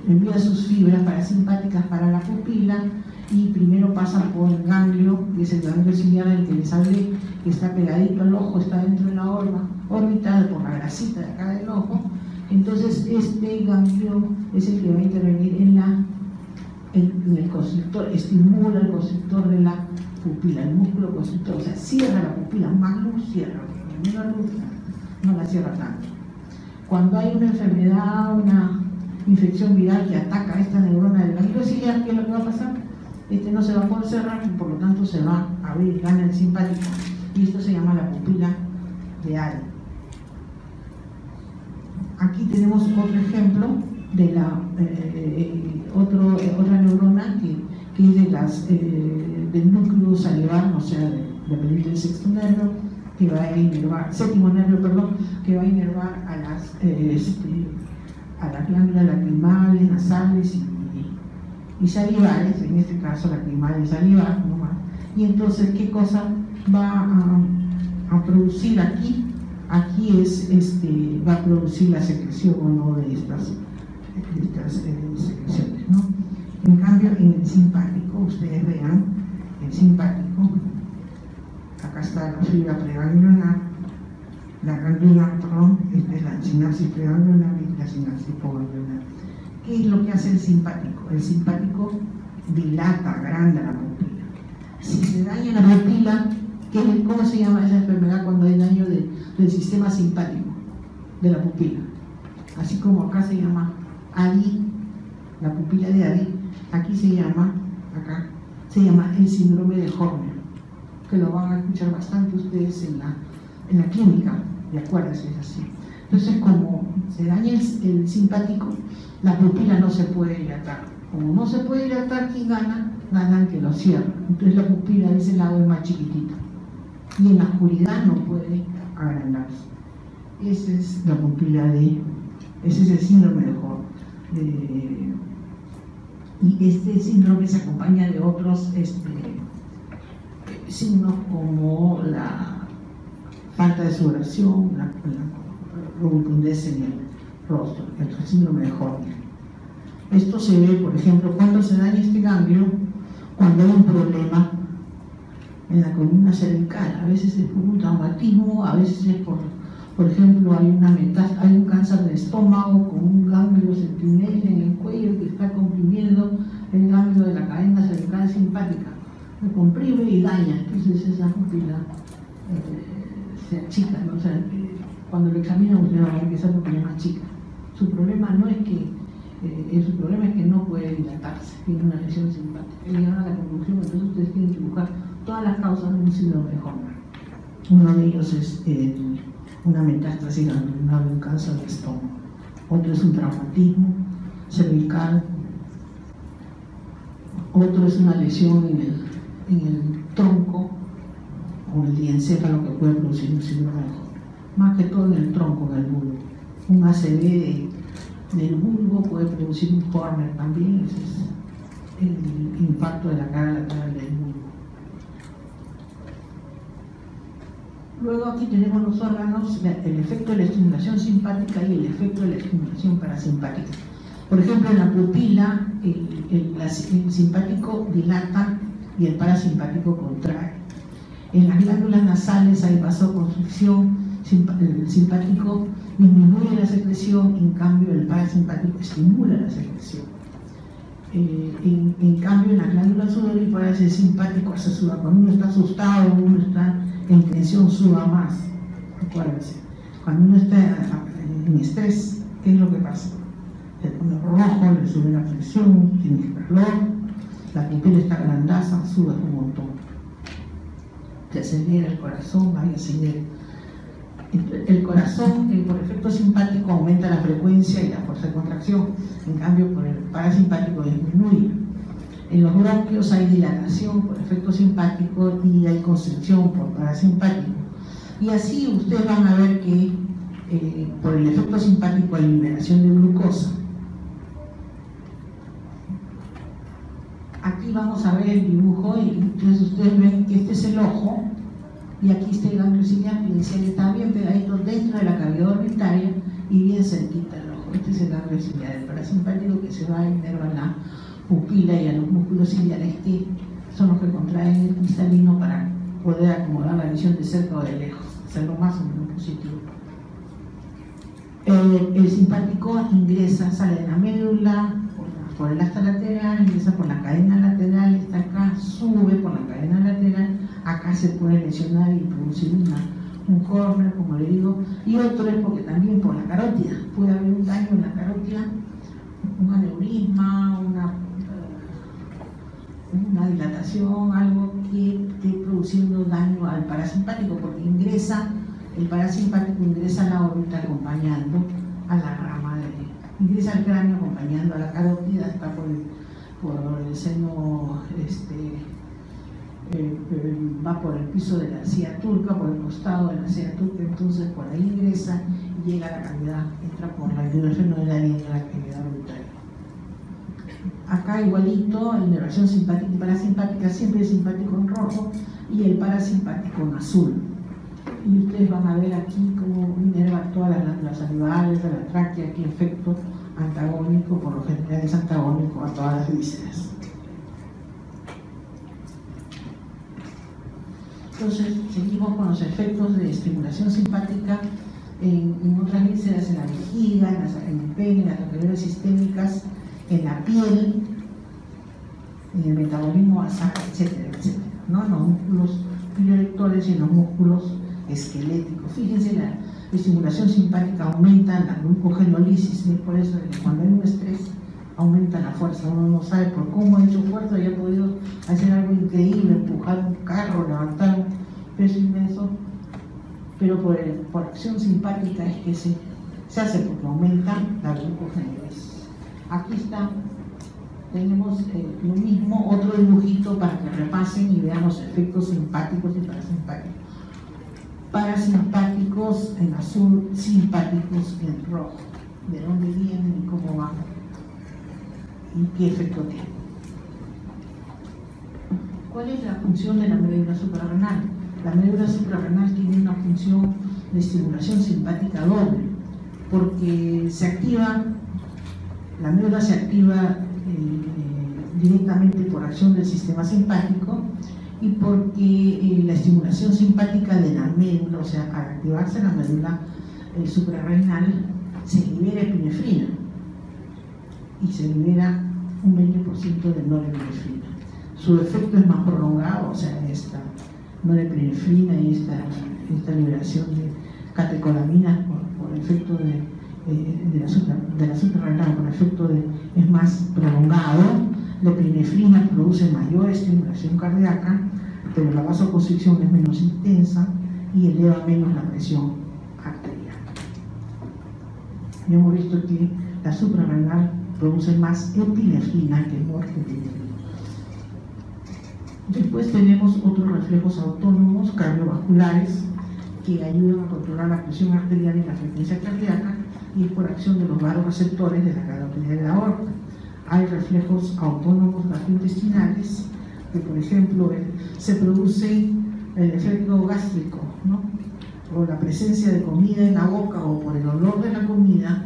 envía sus fibras parasimpáticas para la pupila y primero pasan por el ganglio, que es el ganglio ciliar, el que les hablé, que está pegadito al ojo, está dentro de la órbita, por la grasita de acá del ojo. Entonces este ganglio es el que va a intervenir en el constrictor, estimula el constrictor de la pupila, el músculo constrictor, o sea, cierra la pupila, más luz cierra, menos luz no la cierra tanto. Cuando hay una enfermedad, una infección viral que ataca a esta neurona del ganglio ciliar, ¿qué es lo que va a pasar? Este no se va a poder cerrar y por lo tanto se va a abrir, gana el simpático, y esto se llama la pupila de Hall. Aquí tenemos otro ejemplo de otra neurona que es del núcleo salivar, o sea, del sexto nervio, que va a inervar, séptimo nervio, perdón, que va a inervar a las glándulas lacrimales, nasales y salivales, en este caso lacrimal y salivar, ¿no? Y entonces, ¿qué cosa va a producir aquí? Aquí va a producir la secreción o no de estas secreciones, ¿no? En cambio, en el simpático, ustedes vean, el simpático, acá está la fibra preganglionar, la ganglionar, perdón, esta es la sinapsis preganglionar y la sinapsis postganglionar. ¿Qué es lo que hace el simpático? El simpático dilata, agranda la pupila. Si se daña la pupila, ¿cómo se llama esa enfermedad cuando hay daño del sistema simpático de la pupila? Así como acá se llama ADI, la pupila de ADI, aquí se llama el síndrome de Horner, que lo van a escuchar bastante ustedes en la clínica, de acuerdo, es así. Entonces, como se daña el simpático, la pupila no se puede dilatar. Como no se puede dilatar, ¿quién gana? Gana el que lo cierra. Entonces la pupila de ese lado es más chiquitita y en la oscuridad no puede agrandarse. Esa es la pupila ese es el síndrome de Horner. Y este síndrome se acompaña de otros signos como la falta de sudoración, la rubicundez en el rostro, el síndrome de Horner. Esto se ve, por ejemplo, cuando se daña este ganglio, cuando hay un problema en la columna cervical. A veces es por un traumatismo, a veces es Por ejemplo, hay un cáncer de estómago con un ganglio sentinel en el cuello que está comprimiendo el ganglio de la cadena cervical simpática. Lo comprime y daña, entonces esa pupila se achica, ¿no? O sea, cuando lo examinan usted va a ver que esa pupila es más chica. Su problema no es que, su problema es que no puede dilatarse, tiene una lesión simpática. Llegaron a la conclusión, entonces ustedes tienen que buscar todas las causas de un síndrome de Horner. Uno de ellos es una metástasis ganglionar de un cáncer de estómago. Otro es un traumatismo cervical. Otro es una lesión en el tronco o el diencéfalo que puede producir un síndrome de Horner. Más que todo en el tronco, en el bulbo. Un ACV del bulbo puede producir un Horner también, ese es el impacto de la cara lateral del bulbo. Luego aquí tenemos los órganos, el efecto de la estimulación simpática y el efecto de la estimulación parasimpática. Por ejemplo, en la pupila, el simpático dilata y el parasimpático contrae. En las glándulas nasales hay vasoconstricción, el simpático disminuye la secreción, en cambio el parasimpático estimula la secreción. En cambio, en las glándulas sudoríparas el simpático hace sudar. Cuando uno está asustado, uno está en tensión, suda más. Acuérdense. Cuando uno está en estrés, ¿qué es lo que pasa? Se pone rojo, le sube la presión, tiene calor, la pupila está grandaza, suda un montón. Se acelera el corazón, vaya acelera. El corazón, por efecto simpático, aumenta la frecuencia y la fuerza de contracción, en cambio por el parasimpático disminuye. En los bronquios hay dilatación por efecto simpático y hay constricción por parasimpático. Y así ustedes van a ver que por el efecto simpático hay liberación de glucosa. Aquí vamos a ver el dibujo y entonces ustedes ven que este es el ojo. Y aquí está el ganglio ciliar que está bien pegadito dentro de la cavidad orbitaria y bien cerquita del ojo. Este es el ganglio ciliar, el parasimpático que se va a inervar a la pupila y a los músculos ciliares que son los que contraen el cristalino para poder acomodar la visión de cerca o de lejos, hacerlo más o menos positivo. El simpático ingresa, sale de la médula por el asta lateral, ingresa por la cadena lateral, está acá, sube por la cadena lateral. Acá se puede lesionar y producir un Horner, como le digo, y otro es porque también por la carótida puede haber un daño en la carótida, un aneurisma, una dilatación, algo que esté produciendo daño al parasimpático, porque el parasimpático ingresa a la órbita acompañando a la rama, ingresa al cráneo acompañando a la carótida, está por el seno, va por el piso de la encía turca, por el costado de la encía turca, entonces por ahí ingresa y llega a la cavidad, entra por la inervación nodal y entra a la cavidad orbitaria. Acá igualito, inervación simpática y parasimpática, siempre el simpático en rojo y el parasimpático en azul. Y ustedes van a ver aquí cómo inerva todas las glándulas salivales, de la tráquea, aquí efecto antagónico, por lo general es antagónico a todas las vísceras. Entonces, seguimos con los efectos de estimulación simpática en otras vísceras, en la vejiga, en el pene, en las arterias sistémicas, en la piel, en el metabolismo basal, etcétera, etcétera, ¿no? En los músculos piloerectores y en los músculos esqueléticos. Fíjense, la estimulación simpática aumenta la glucogenólisis, es por eso que cuando hay un estrés aumenta la fuerza. Uno no sabe por cómo ha hecho fuerza y ha podido hacer algo increíble, empujar un carro, levantar un peso inmenso, pero por acción simpática es que se hace, porque aumenta la glucogenólisis. Aquí está, tenemos lo mismo, otro dibujito para que repasen y vean los efectos simpáticos y parasimpáticos. Parasimpáticos en azul, simpáticos en rojo. ¿De dónde vienen y cómo van? ¿Y qué efecto tiene? ¿Cuál es la función de la médula suprarrenal? La médula suprarrenal tiene una función de estimulación simpática doble, porque se activa, la médula se activa directamente por acción del sistema simpático y porque la estimulación simpática de la médula, o sea, activarse la médula suprarrenal, se libera epinefrina y se libera un 20% de norepinefrina. Su efecto es más prolongado, o sea, esta norepinefrina y esta liberación de catecolaminas por efecto de la suprarrenal, por efecto es más prolongado. La epinefrina produce mayor estimulación cardíaca, pero la vasoconstricción es menos intensa y eleva menos la presión arterial. Ya hemos visto que la suprarrenal produce más epinefrina que norepinefrina. Después tenemos otros reflejos autónomos cardiovasculares que ayudan a controlar la presión arterial y la frecuencia cardíaca, y es por acción de los vasoreceptores de la carótida de la aorta. Hay reflejos autónomos gastrointestinales, que por ejemplo se produce el efecto gástrico, ¿no? Por la presencia de comida en la boca o por el olor de la comida.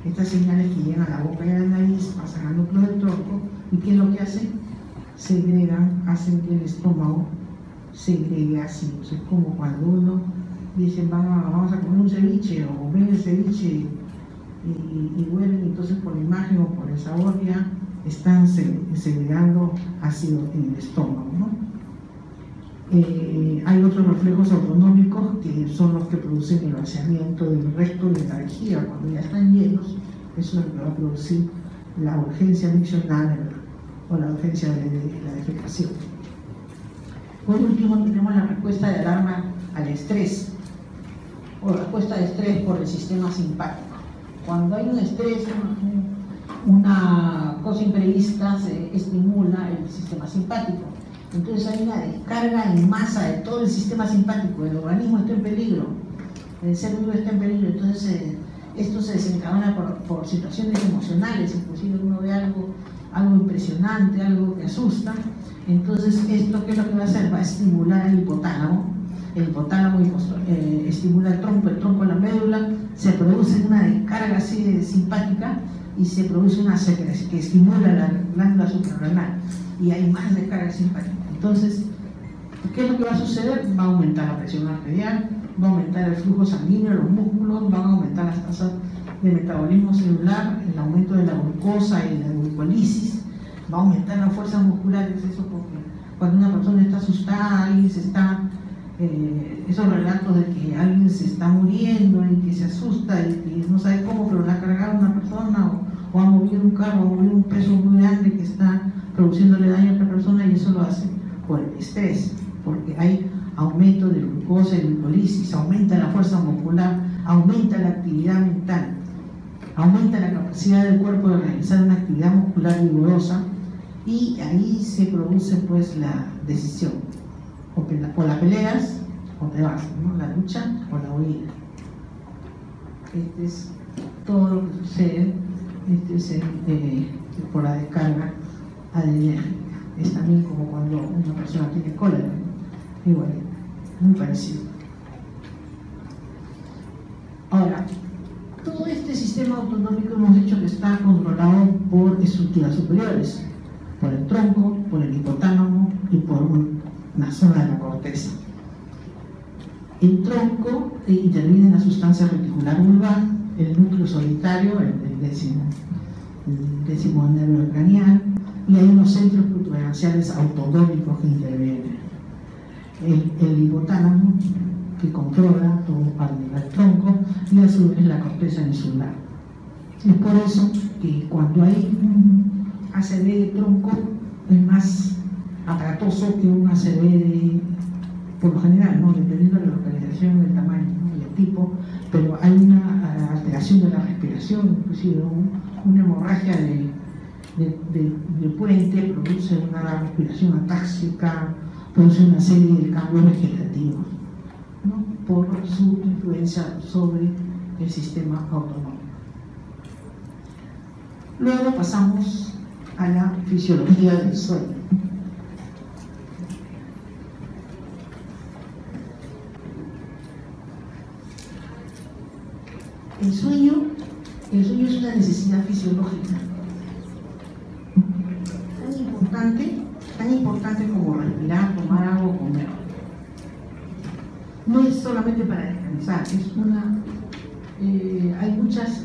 Estas señales que llegan a la boca y a la nariz pasan al núcleo del tronco, y ¿qué es lo que hacen? Segregan, hacen que el estómago segregue ácidos. Es como cuando uno dice vamos a comer un ceviche, o ven el ceviche y huelen, entonces por la imagen o por el sabor ya están segregando ácido en el estómago, ¿no? Hay otros reflejos autonómicos que son los que producen el vaciamiento del recto y de la vejiga. Cuando ya están llenos, eso es lo que va a producir la urgencia miccional o la urgencia de la defecación. Por último, tenemos la respuesta de alarma al estrés, o respuesta de estrés por el sistema simpático. Cuando hay un estrés, una cosa imprevista, se estimula el sistema simpático. Entonces hay una descarga en masa de todo el sistema simpático, el organismo está en peligro, el ser vivo está en peligro. Entonces esto se desencadena por situaciones emocionales, inclusive uno ve algo impresionante, algo que asusta. Entonces esto, ¿qué es lo que va a hacer? Va a estimular el hipotálamo estimula el tronco la médula, se produce una descarga así simpática y se produce una secreción que estimula la glándula suprarrenal, y hay más descarga simpática. Entonces, ¿qué es lo que va a suceder? Va a aumentar la presión arterial, va a aumentar el flujo sanguíneo, los músculos, van a aumentar las tasas de metabolismo celular, el aumento de la glucosa y la glucólisis, va a aumentar las fuerzas musculares. Eso porque cuando una persona está asustada, alguien se está esos relatos de que alguien se está muriendo y que se asusta y que no sabe cómo, pero la ha cargado una persona, o ha movido un carro, o ha movido un peso muy grande que está produciéndole daño a otra persona, y eso lo hace por el estrés, porque hay aumento de glucosa y glucólisis, aumenta la fuerza muscular, aumenta la actividad mental, aumenta la capacidad del cuerpo de realizar una actividad muscular vigorosa, y ahí se produce pues la decisión. O la peleas o te vas, ¿no? La lucha o la huida. Este es todo lo que sucede. Este es por la descarga adrenérgica. Es también como cuando una persona tiene cólera, ¿no? Igual, muy parecido. Ahora, todo este sistema autonómico hemos dicho que está controlado por estructuras superiores, por el tronco, por el hipotálamo y por una zona de la corteza. El tronco interviene en la sustancia reticular vulvar, el núcleo solitario, el décimo nervio craneal, y hay unos centros protuberanciales autodómicos que intervienen. El hipotálamo, que controla todo parte del tronco, y a su vez la corteza insular. Es por eso que cuando hay un ACV de tronco es más aparatoso que un ACV por lo general, ¿no? Dependiendo de la localización, el tamaño, ¿no? Y el tipo, pero hay una alteración de la respiración, inclusive una hemorragia de puente produce una respiración atáxica, produce una serie de cambios vegetativos, ¿no? Por su influencia sobre el sistema autonómico. Luego pasamos a la fisiología del sueño. El sueño es una necesidad fisiológica tan importante como respirar, tomar agua o comer. no es solamente para descansar, es una...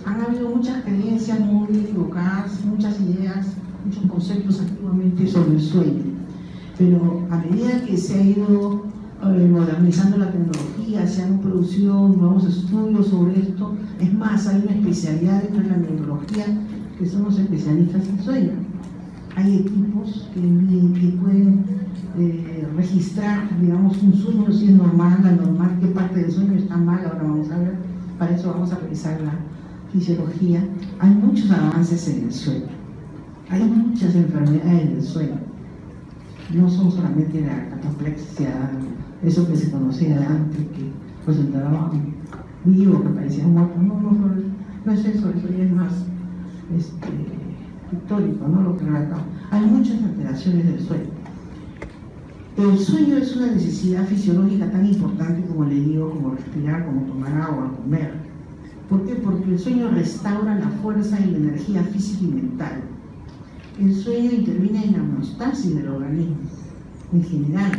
han habido muchas creencias muy equivocadas, muchas ideas, muchos conceptos antiguamente sobre el sueño, pero a medida que se ha ido modernizando la tecnología, se han producido nuevos estudios sobre esto. Es más, hay una especialidad dentro de la neurología que son los especialistas en sueño. Hay equipos que pueden registrar, digamos, un sueño, si es normal, anormal, qué parte del sueño está mal. Ahora vamos a ver, para eso vamos a revisar la fisiología. Hay muchos avances en el sueño, hay muchas enfermedades del sueño, no son solamente la cataplexia, eso que se conocía de antes, que presentaba vivo, que parecía muerto. No es eso ya es más pictórico, ¿no? Lo que relatamos. Hay muchas alteraciones del sueño. El sueño es una necesidad fisiológica tan importante como le digo, como respirar, como tomar agua, comer. ¿Por qué? Porque el sueño restaura la fuerza y la energía física y mental. El sueño interviene en la homeostasis del organismo, en general.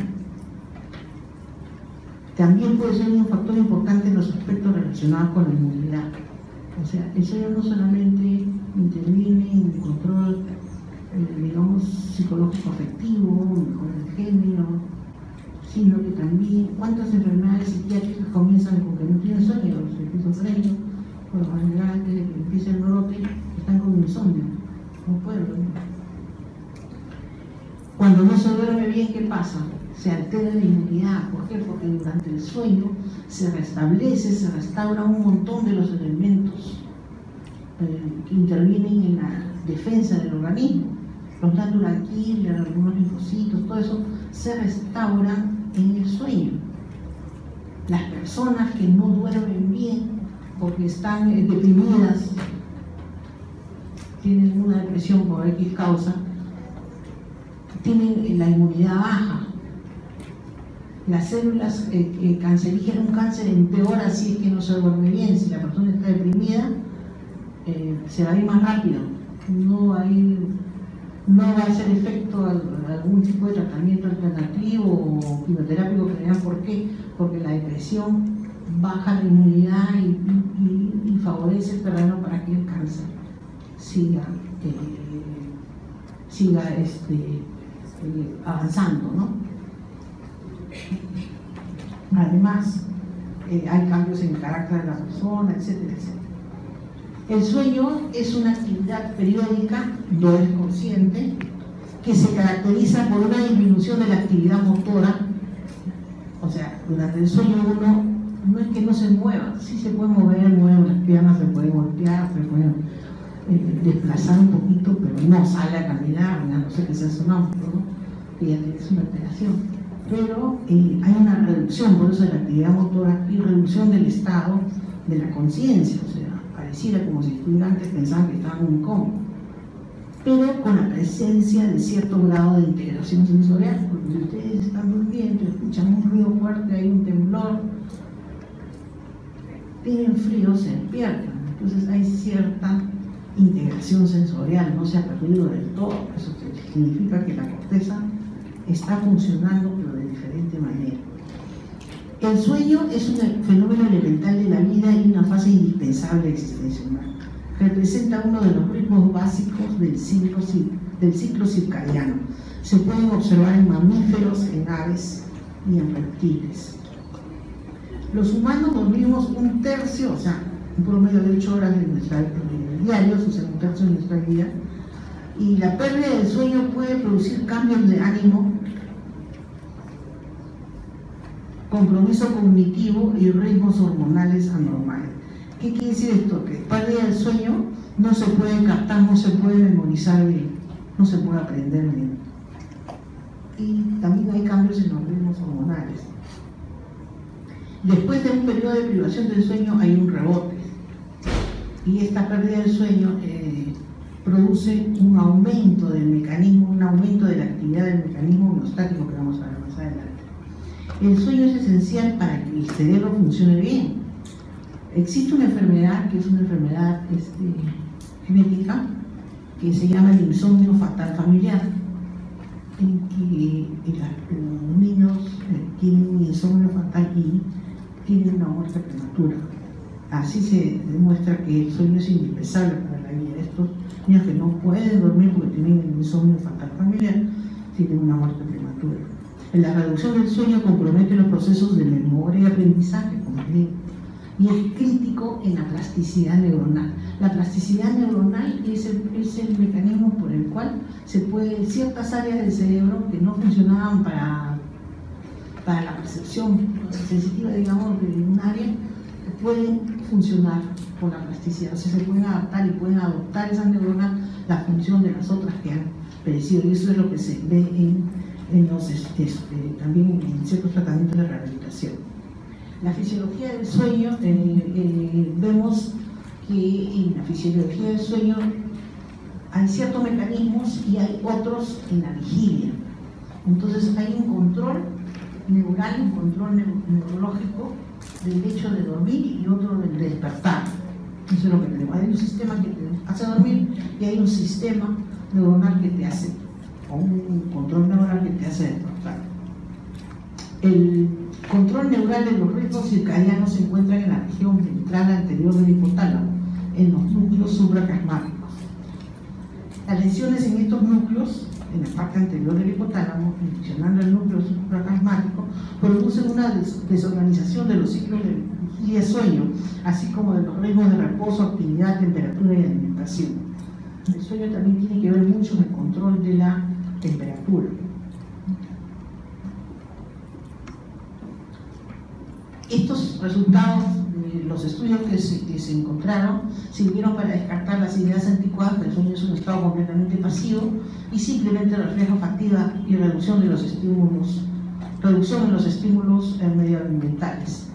También puede ser un factor importante en los aspectos relacionados con la inmunidad. O sea, el sueño no solamente interviene en el control, digamos, psicológico afectivo, con el genio, sino que también cuántas enfermedades psiquiátricas comienzan con que no tienen sueño, los esquizofrénicos, por lo general antes de que empiece el brote, están con insomnio, no pueden dormir. Cuando no se duerme bien, ¿qué pasa? Se altera la inmunidad. ¿Por qué? Porque durante el sueño se restablece, se restaura un montón de los elementos que intervienen en la defensa del organismo. Los natural killers, algunos linfocitos, todo eso se restaura en el sueño. Las personas que no duermen bien porque están deprimidas, tienen una depresión por X causa, tienen la inmunidad baja. Las células cancerígenas, un cáncer empeora si es que no se duerme bien. Si la persona está deprimida, se va a ir más rápido. No va a hacer efecto algún tipo de tratamiento alternativo o quimioterápico que vean. ¿Por qué? Porque la depresión baja la inmunidad y favorece el terreno para que el cáncer siga avanzando, ¿no? Además, hay cambios en el carácter de la persona, etcétera, etcétera. El sueño es una actividad periódica, no es consciente, que se caracteriza por una disminución de la actividad motora. O sea, durante el sueño uno no es que no se mueva, sí se puede mover, mueve las piernas, se puede golpear, se puede desplazar un poquito, pero no sale a caminar, a no ser que sea sonámbulo, ¿no? Que ya tienes una alteración. Pero hay una reducción, por eso, de la actividad motora y reducción del estado de la conciencia. O sea, pareciera como si estuvieran antes pensaban que estaban en un coma, pero con la presencia de cierto grado de integración sensorial, porque si ustedes están durmiendo, escuchan un ruido fuerte, hay un temblor, tienen frío, se despiertan. Entonces hay cierta integración sensorial, no se ha perdido del todo. Eso significa que la corteza está funcionando, pero de diferente manera. El sueño es un fenómeno elemental de la vida y una fase indispensable de existencia humana. Representa uno de los ritmos básicos del ciclo circadiano. Se pueden observar en mamíferos, en aves y en reptiles. Los humanos dormimos un tercio, o sea, un promedio de 8 horas diarios, o sea, un tercio de nuestra vida, y la pérdida del sueño puede producir cambios de ánimo, compromiso cognitivo y ritmos hormonales anormales. ¿Qué quiere decir esto? Que pérdida del sueño no se puede captar, no se puede memorizar bien, no se puede aprender bien. Y también hay cambios en los ritmos hormonales. Después de un periodo de privación del sueño hay un rebote. Y esta pérdida del sueño produce un aumento del mecanismo, un aumento de la actividad del mecanismo homeostático que vamos a ver más adelante. El sueño es esencial para que el cerebro funcione bien. Existe una enfermedad que es una enfermedad genética que se llama el insomnio fatal familiar, en que los niños tienen un insomnio fatal y tienen una muerte prematura. Así se demuestra que el sueño es indispensable para la vida. Estos niños que no pueden dormir porque tienen insomnio fatal familiar tienen una muerte prematura. La reducción del sueño compromete los procesos de memoria y aprendizaje, como les digo, y es crítico en la plasticidad neuronal. La plasticidad neuronal es el mecanismo por el cual se puede, ciertas áreas del cerebro que no funcionaban para la percepción sensitiva, digamos, de un área, pueden funcionar con la plasticidad, o sea, se pueden adaptar y pueden adoptar esas neuronas la función de las otras que han perecido, y eso es lo que se ve también en ciertos tratamientos de rehabilitación. La fisiología del sueño, vemos que en la fisiología del sueño hay ciertos mecanismos y hay otros en la vigilia. Entonces hay un control neural, un control neurológico del hecho de dormir y otro del despertar. Eso es lo que tenemos. Hay un sistema que te hace dormir y hay un sistema neuronal que te hace, o un control neural que te hace despertar. El control neural de los ritmos circadianos se encuentra en la región ventral anterior del hipotálamo, en los núcleos supraquiasmáticos. Las lesiones en estos núcleos, en la parte anterior del hipotálamo, infeccionando el núcleo supraquiasmático, producen una desorganización de los ciclos de vigilia y sueño, así como de los ritmos de reposo, actividad, temperatura y alimentación. El sueño también tiene que ver mucho con el control de la temperatura. Estos resultados de los estudios que se encontraron sirvieron para descartar las ideas anticuadas que el sueño es un estado completamente pasivo y simplemente refleja fatiga y reducción en los estímulos medioambientales,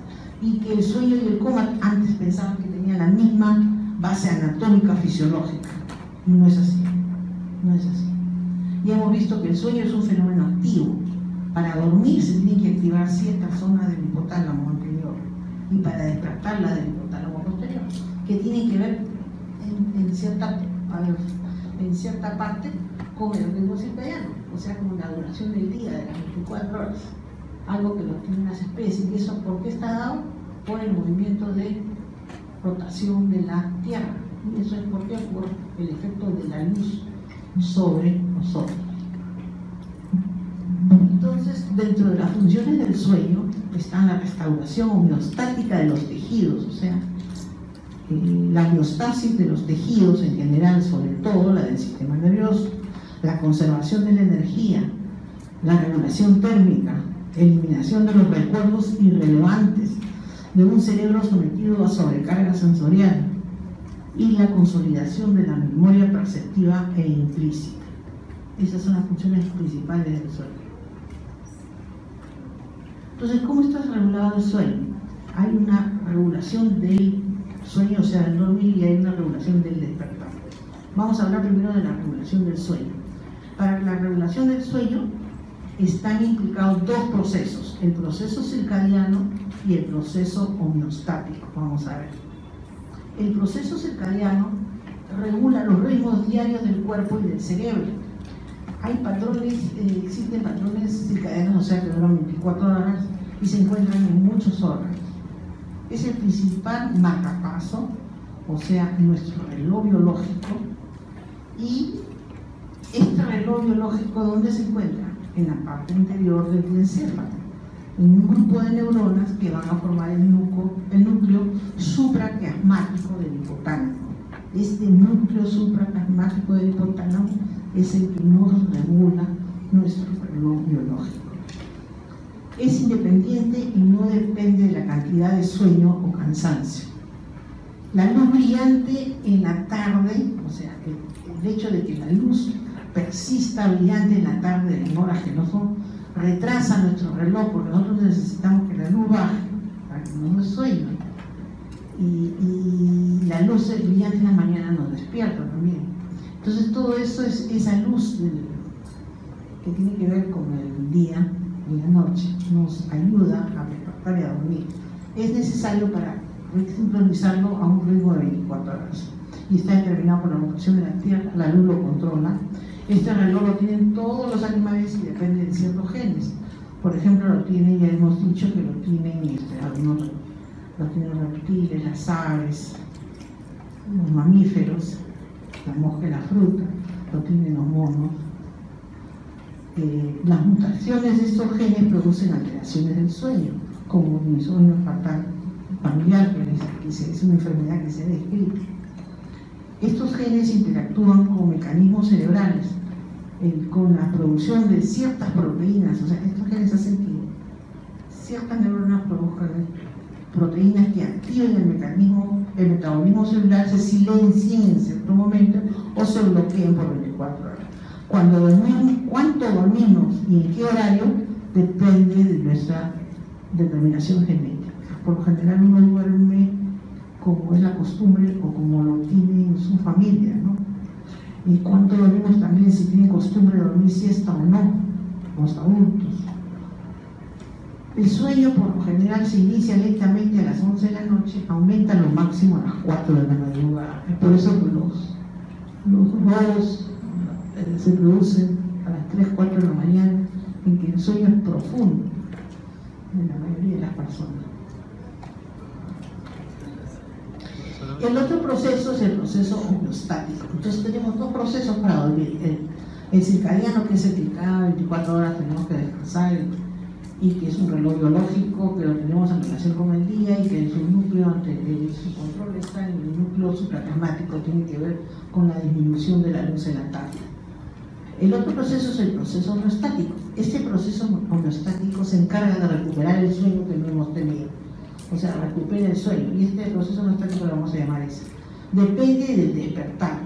y que el sueño y el coma antes pensaban que tenían la misma base anatómica fisiológica, y no es así, no es así. Y hemos visto que el sueño es un fenómeno activo. Para dormir se tienen que activar ciertas zonas del hipotálamo anterior y para despertar la del hipotálamo posterior, que tienen que ver en cierta parte con el ritmo circadiano, o sea, con la duración del día de las 24 horas, algo que lo tienen las especies. ¿Y eso por qué está dado? Por el movimiento de rotación de la Tierra. Y eso es por el efecto de la luz sobre nosotros. Entonces, dentro de las funciones del sueño están la restauración homeostática de los tejidos, o sea, la homeostasis de los tejidos en general, sobre todo la del sistema nervioso, la conservación de la energía, la regulación térmica, eliminación de los recuerdos irrelevantes de un cerebro sometido a sobrecarga sensorial y la consolidación de la memoria perceptiva e implícita. Esas son las funciones principales del sueño. Entonces, ¿cómo está regulado el sueño? Hay una regulación del sueño, o sea, del dormir, y hay una regulación del despertar. Vamos a hablar primero de la regulación del sueño. Para la regulación del sueño están implicados dos procesos, el proceso circadiano y el proceso homeostático. Vamos a ver. El proceso circadiano regula los ritmos diarios del cuerpo y del cerebro. Hay patrones, existen patrones circadianos, o sea, que duran 24 horas y se encuentran en muchos órganos. Es el principal marcapaso, o sea, nuestro reloj biológico. Y este reloj biológico, ¿dónde se encuentra? En la parte interior del encéfalo, en un grupo de neuronas que van a formar el núcleo supraquiasmático del hipotálamo. Este núcleo supraquiasmático del hipotálamo es el que nos regula nuestro reloj biológico. Es independiente y no depende de la cantidad de sueño o cansancio. La luz brillante en la tarde, o sea, el hecho de que la luz persista brillante en la tarde en horas que no son, retrasa nuestro reloj, porque nosotros necesitamos que la luz baje para que no nos sueñe. Y la luz brillante en la mañana nos despierta también. Entonces todo eso es esa luz que tiene que ver con el día y la noche, nos ayuda a despertar y a dormir. Es necesario para sincronizarlo a un ritmo de 24 horas y está determinado por la rotación de la Tierra. La luz lo controla. Este reloj lo tienen todos los animales y depende de ciertos genes. Por ejemplo, lo tienen, ya hemos dicho que lo tienen algunos, lo tienen los reptiles, las aves, los mamíferos, la mosca y la fruta, lo tienen los monos. Las mutaciones de estos genes producen alteraciones del sueño, como un insomnio familiar, que es una enfermedad que se ha descrito. Estos genes interactúan con mecanismos cerebrales, con la producción de ciertas proteínas. O sea, estos genes hacen que ciertas neuronas produzcan proteínas que activen el metabolismo celular, se silencien en cierto momento o se bloqueen por 24 horas. Cuando dormimos, cuánto dormimos y en qué horario depende de nuestra determinación genética. Por lo general uno duerme como es la costumbre o como lo tiene su familia, ¿no? Y cuánto dormimos también, si tienen costumbre de dormir siesta o no, los adultos. El sueño por lo general se inicia lentamente a las 11 de la noche, aumenta lo máximo a las 4 de la madrugada. Es por eso que los robos se producen a las 3, 4 de la mañana, en que el sueño es profundo en la mayoría de las personas. El otro proceso es el proceso homeostático. Entonces tenemos dos procesos para dormir. El circadiano, que es el que cada 24 horas tenemos que descansar y que es un reloj biológico que lo tenemos en relación con el día y que en su núcleo, su control está en el núcleo supraplasmático, tiene que ver con la disminución de la luz en la tarde. El otro proceso es el proceso homeostático. Este proceso homeostático se encarga de recuperar el sueño que no hemos tenido. O sea, recupera el sueño. Y este proceso homeostático lo vamos a llamar ese. Depende del despertar.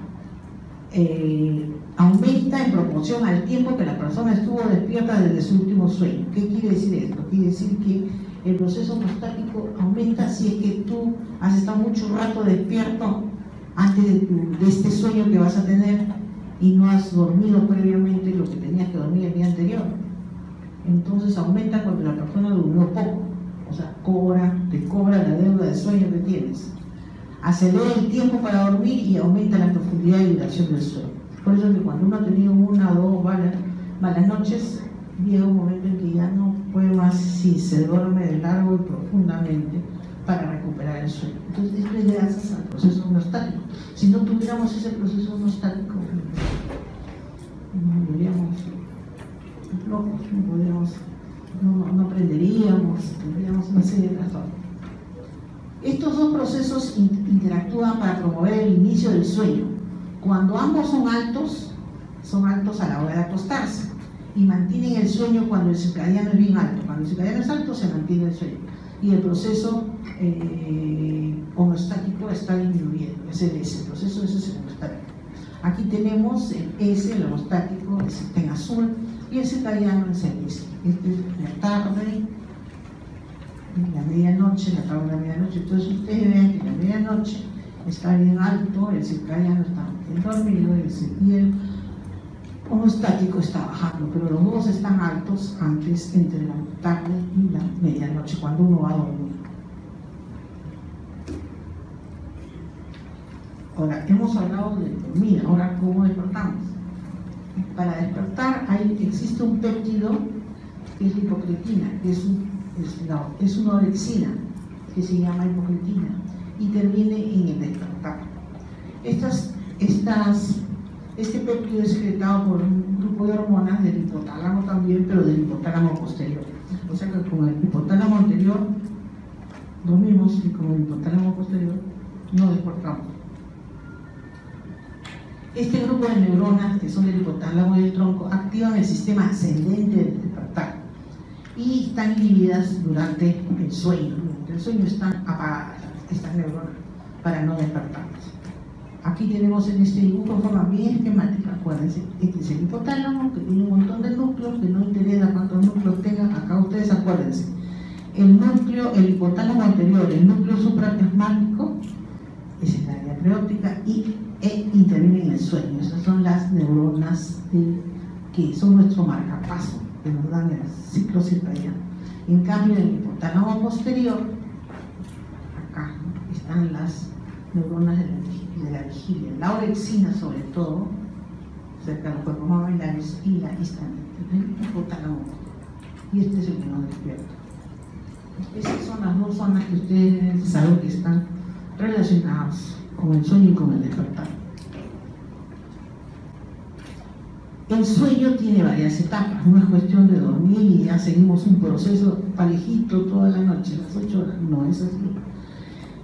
Aumenta en proporción al tiempo que la persona estuvo despierta desde su último sueño. ¿Qué quiere decir esto? Quiere decir que el proceso homeostático aumenta si es que tú has estado mucho rato despierto antes de este sueño que vas a tener y no has dormido previamente lo que tenías que dormir el día anterior. Entonces aumenta cuando la persona durmió poco, o sea, te cobra la deuda de sueño que tienes. Acelera el tiempo para dormir y aumenta la profundidad y duración del sueño. Por eso es que cuando uno ha tenido una o dos malas noches, llega un momento en que ya no puede más si se duerme de largo y profundamente para recuperar el sueño. Entonces esto es gracias al proceso homeostático. Si no tuviéramos ese proceso homeostático, nos volveríamos locos, no aprenderíamos, tendríamos una serie de trastornos. Estos dos procesos interactúan para promover el inicio del sueño. Cuando ambos son altos a la hora de acostarse y mantienen el sueño cuando el circadiano es bien alto. Cuando el circadiano es alto se mantiene el sueño y el proceso homeostático está disminuyendo. Ese proceso es el homeostático. Aquí tenemos el S, el homeostático, está en azul, y el circadiano en celeste. Este es la tarde, la medianoche, la tarde de la medianoche. Entonces ustedes ven que la medianoche está bien alto, el circadiano está bien dormido y el homeostático está bajando, pero los dos están altos antes, entre la tarde y la medianoche, cuando uno va a dormir. Ahora, hemos hablado de dormir, ahora ¿cómo despertamos? Para despertar existe un péptido que es la hipocretina, que es una orexina que se llama hipocretina, interviene en el despertar. Este péptido es secretado por un grupo de hormonas del hipotálamo también, pero del hipotálamo posterior. O sea que con el hipotálamo anterior dormimos y con el hipotálamo posterior no despertamos. Este grupo de neuronas, que son del hipotálamo y del tronco, activan el sistema ascendente del despertar y están inhibidas durante el sueño. Durante el sueño están apagadas estas neuronas para no despertarnos. Aquí tenemos en este dibujo en forma bien esquemática, acuérdense, este es el hipotálamo, que tiene un montón de núcleos, que no interesa cuántos núcleos tengan, acá ustedes acuérdense. El hipotálamo anterior, el núcleo supraplasmático, es el área preóptica e interviene en el sueño. Esas son las neuronas que son nuestro marcapaso, que nos dan el ciclo circadiano. En cambio, en el hipotálamo posterior, acá están las neuronas de la vigilia, la orexina sobre todo, cerca de los cuerpos mamarios, y la histamina, el hipotálamo. y este es el que nos despierta. Esas son las dos zonas que ustedes saben que están relacionadas con el sueño y con el despertar. El sueño tiene varias etapas, no es cuestión de dormir y ya seguimos un proceso parejito toda la noche, las 8 horas, no es así.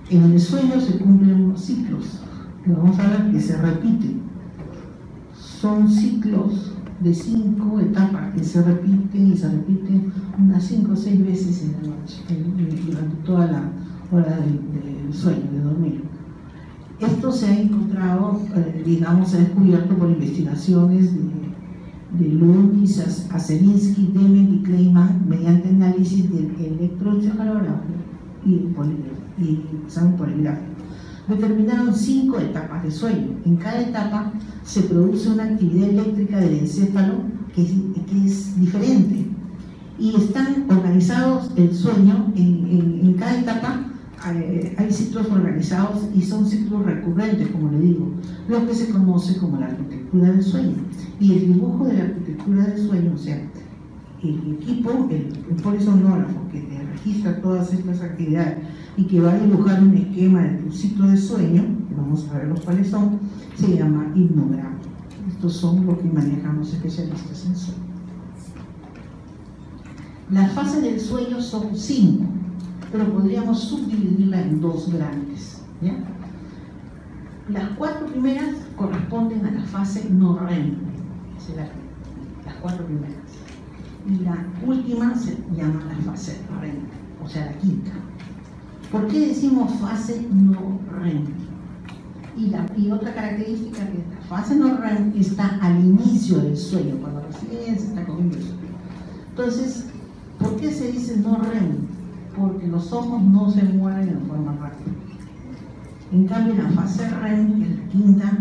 En el sueño se cumplen unos ciclos, que vamos a ver que se repiten. Son ciclos de 5 etapas que se repiten y se repiten unas 5 o 6 veces en la noche, durante toda la hora del sueño, de dormir. Esto se ha encontrado, digamos, se ha descubierto por investigaciones de Lundquist, Acerinsky, Dement y Kleiman mediante análisis del electroencefalograma y examen poligráfico. Determinaron 5 etapas de sueño. En cada etapa se produce una actividad eléctrica del encéfalo que es diferente. Y están organizados el sueño en cada etapa. Hay ciclos organizados y son ciclos recurrentes, como le digo, lo que se conoce como la arquitectura del sueño. Y el dibujo de la arquitectura del sueño, o sea, el equipo, el polisomnógrafo que te registra todas estas actividades y que va a dibujar un esquema de tu ciclo de sueño, que vamos a ver los cuáles son, se llama hipnograma. Estos son lo que manejan los especialistas en sueño. Las fases del sueño son 5, pero podríamos subdividirla en 2 grandes, ¿ya? Las 4 primeras corresponden a la fase no REM, las 4 primeras. Y la última se llama la fase REM, o sea, la quinta. ¿Por qué decimos fase no REM? Y otra característica que la fase no REM está al inicio del sueño, cuando recién se está comiendo el sueño. Entonces, ¿por qué se dice no REM? Porque los ojos no se mueven en forma rápida. En cambio, en la fase REM, que es la quinta,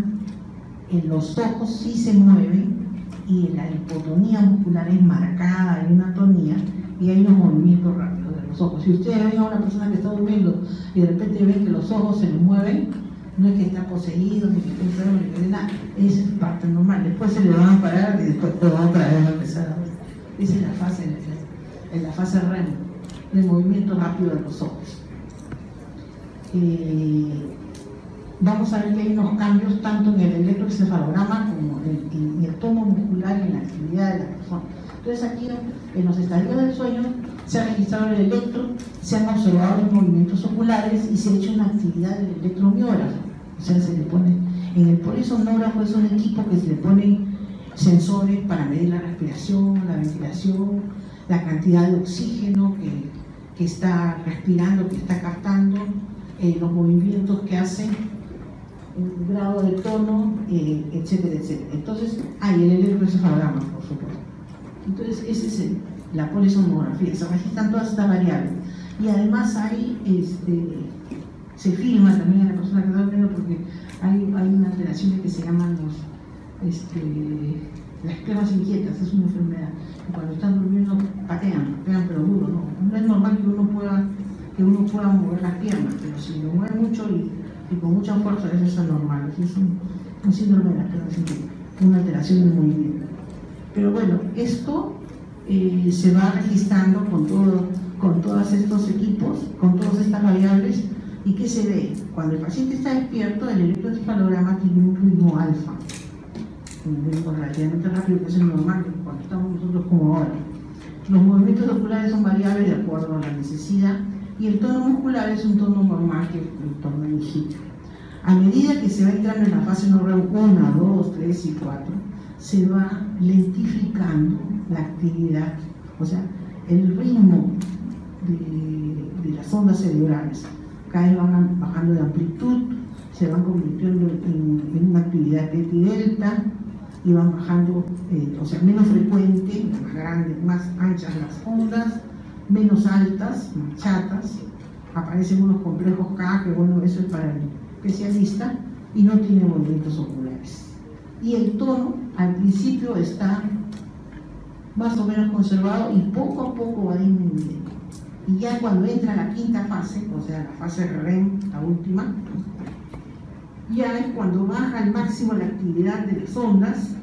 los ojos sí se mueven y la hipotonía muscular es marcada, hay una tonía y hay unos movimientos rápidos de los ojos. Si ustedes ven a una persona que está durmiendo y de repente ven que los ojos se le mueven, no es que está poseído, ni que está enfermo, ni que nada, es parte normal. Después se le van a parar y después otra vez va a empezar a ver. Esa es la fase REM, el movimiento rápido de los ojos. Vamos a ver que hay unos cambios tanto en el electroencefalograma como en el tono muscular y en la actividad de la persona. Entonces aquí en los estadios del sueño se ha registrado el electro, se han observado los movimientos oculares y se ha hecho una actividad del electromiógrafo. O sea, se le pone, en el polisomnógrafo es un equipo que se le pone sensores para medir la respiración, la ventilación, la cantidad de oxígeno que está respirando, que está captando, los movimientos que hace, el grado de tono, etcétera, etcétera. Entonces, hay el electroencefalograma, por supuesto. Entonces, esa es la polisomnografía, se registran todas estas variables. Y además hay, se filma también a la persona que está durmiendo porque hay unas alteraciones que se llaman las escleras inquietas, es una enfermedad. Y cuando están durmiendo patean pero duro, no es normal que uno pueda mover las piernas, pero si lo mueve mucho y con mucha fuerza, eso es anormal, es un síndrome de las escleras inquietas, una alteración del movimiento. Pero bueno, esto se va registrando con todos estos equipos, con todas estas variables. ¿Y qué se ve? Cuando el paciente está despierto, el electroencefalograma tiene un ritmo alfa, un ritmo relativamente rápido, que es el normal cuando estamos nosotros como ahora. Los movimientos oculares son variables de acuerdo a la necesidad y el tono muscular es un tono normal que el tono elegido. A medida que se va entrando en la fase no REM 1, 2, 3 y 4, se va lentificando la actividad, o sea, el ritmo de las ondas cerebrales. Cada vez van bajando de amplitud, se van convirtiendo en una actividad delta y van bajando, o sea, menos frecuente, más grande, más anchas las ondas, menos altas, más chatas. Aparecen unos complejos K, que bueno, eso es para el especialista, y no tiene movimientos oculares. Y el tono al principio está más o menos conservado y poco a poco va disminuyendo. Y ya cuando entra la quinta fase, o sea, la fase REM, la última, ya es cuando baja al máximo la actividad de las ondas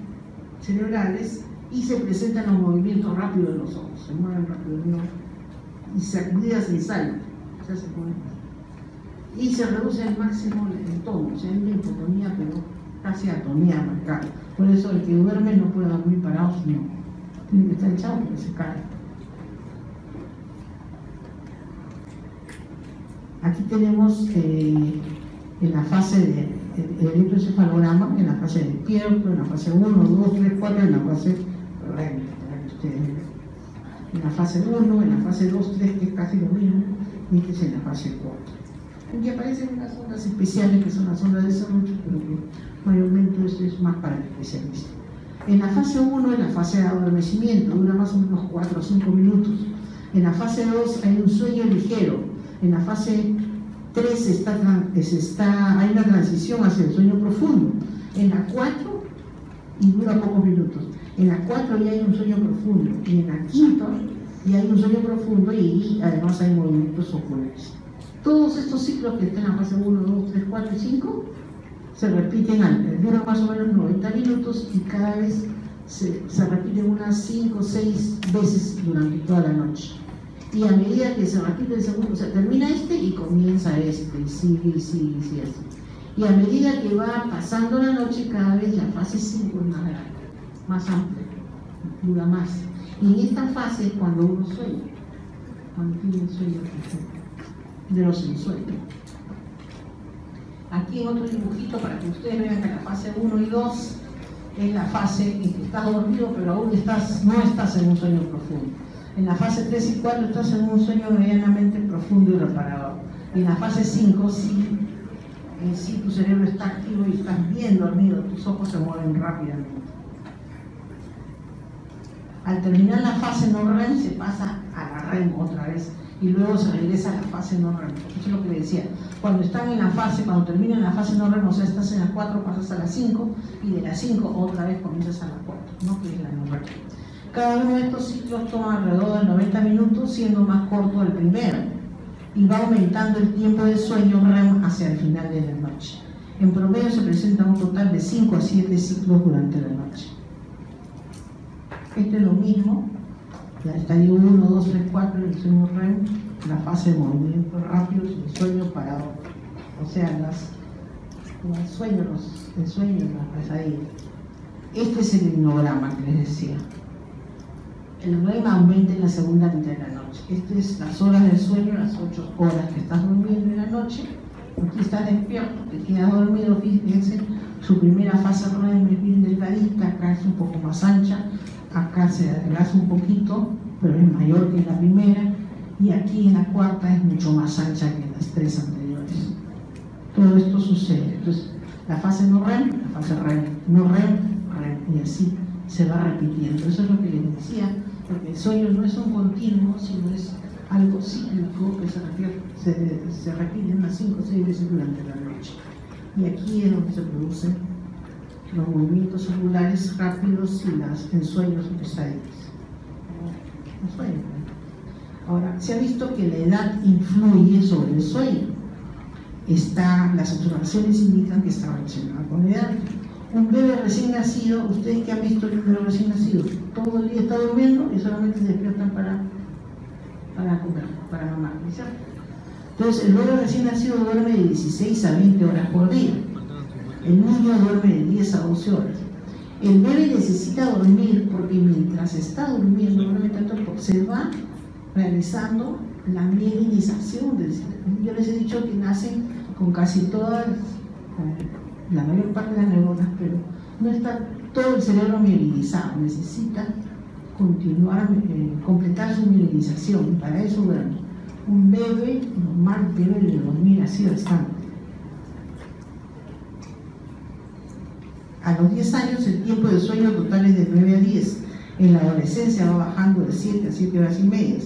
cerebrales y se presentan los movimientos rápidos de los ojos. se mueven rápido, ¿no? Y sacudidas en salto, o sea, se mueven. Y se reduce al máximo el tono, o sea, hay una hipotonía, pero casi atonía marcada. Por eso el que duerme no puede dormir parado, no. Tiene que estar echado porque se cae. Aquí tenemos en la fase de electroencefalograma, en la fase de despierto, en la fase 1, 2, 3, 4, en la fase REM, en la fase 1, en la fase 2, 3, que es casi lo mismo, y este es en la fase 4. Aquí aparecen unas ondas especiales que son las ondas de Serrucho, pero que mayormente esto es más para el especialista. En la fase 1 es la fase de adormecimiento, dura más o menos 4 o 5 minutos. En la fase 2 hay un sueño ligero. En la fase 3 hay una transición hacia el sueño profundo. En la 4, y dura pocos minutos. En la 4 ya hay un sueño profundo. Y en la 5 ya hay un sueño profundo y además hay movimientos oculares. Todos estos ciclos que están en la fase 1, 2, 3, 4 y 5 se repiten, duran más o menos 90 minutos y cada vez se repiten unas 5 o 6 veces durante toda la noche. Y a medida que se repite el segundo, o sea, termina este y comienza este, y sigue así. Y a medida que va pasando la noche, cada vez la fase 5 es más grande, más amplia, dura más. Y en esta fase es cuando uno sueña, cuando tiene el sueño de los ensueños. Aquí en otro dibujito para que ustedes vean que la fase 1 y 2 es la fase en que estás dormido, pero aún no estás en un sueño profundo. En la fase 3 y 4 estás en un sueño medianamente profundo y reparador. En la fase 5 sí tu cerebro está activo y estás bien dormido, tus ojos se mueven rápidamente. Al terminar la fase no REM se pasa a la REM otra vez y luego se regresa a la fase no REM. Eso es lo que le decía. Cuando terminan la fase no REM, o sea, estás en la 4, pasas a la 5 y de la 5 otra vez comienzas a la 4, ¿no? Que es la no REM. Cada uno de estos ciclos toma alrededor de 90 minutos, siendo más corto el primero, y va aumentando el tiempo de sueño REM hacia el final de la noche. En promedio se presenta un total de 5 a 7 ciclos durante la noche. Este es lo mismo, ya estadio 1, 2, 3, 4, el sueño REM, la fase de movimientos rápidos y el sueño parado, o sea, el sueño, la pesadilla. Este es el hipnograma que les decía. El REM aumenta en la segunda mitad de la noche. Estas es las horas del sueño, las 8 horas que estás durmiendo en la noche. Aquí estás despierto, te quedas dormido, fíjense, su primera fase REM es bien delgadita, acá es un poco más ancha, acá se adelgaza un poquito, pero es mayor que en la primera, y aquí en la cuarta es mucho más ancha que en las 3 anteriores. Todo esto sucede. Entonces, la fase no REM, la fase REM, no REM, REM, y así se va repitiendo. Eso es lo que les decía, porque el sueño no es un continuo, sino es algo cíclico que se repite unas 5 o 6 veces durante la noche. Y aquí es donde se producen los movimientos oculares rápidos y los ensueños pesadillas. Los sueños. Ahora, se ha visto que la edad influye sobre el sueño. Las observaciones indican que está relacionada con la edad. Un bebé recién nacido, ustedes que han visto el bebé recién nacido, todo el día está durmiendo y solamente se despiertan para comer, para mamar, ¿cierto? Entonces el bebé recién nacido duerme de 16 a 20 horas por día. El niño duerme de 10 a 12 horas. El bebé necesita dormir porque mientras está durmiendo, se va realizando la mielinización del cerebro. Yo les he dicho que nacen con casi todas, la mayor parte de las neuronas, pero no está todo el cerebro mielinizado, necesita completar su mielinización, y para eso duerme. Un bebé normal debe de dormir así bastante. A los 10 años el tiempo de sueño total es de 9 a 10. En la adolescencia va bajando de 7 a 7 horas y media.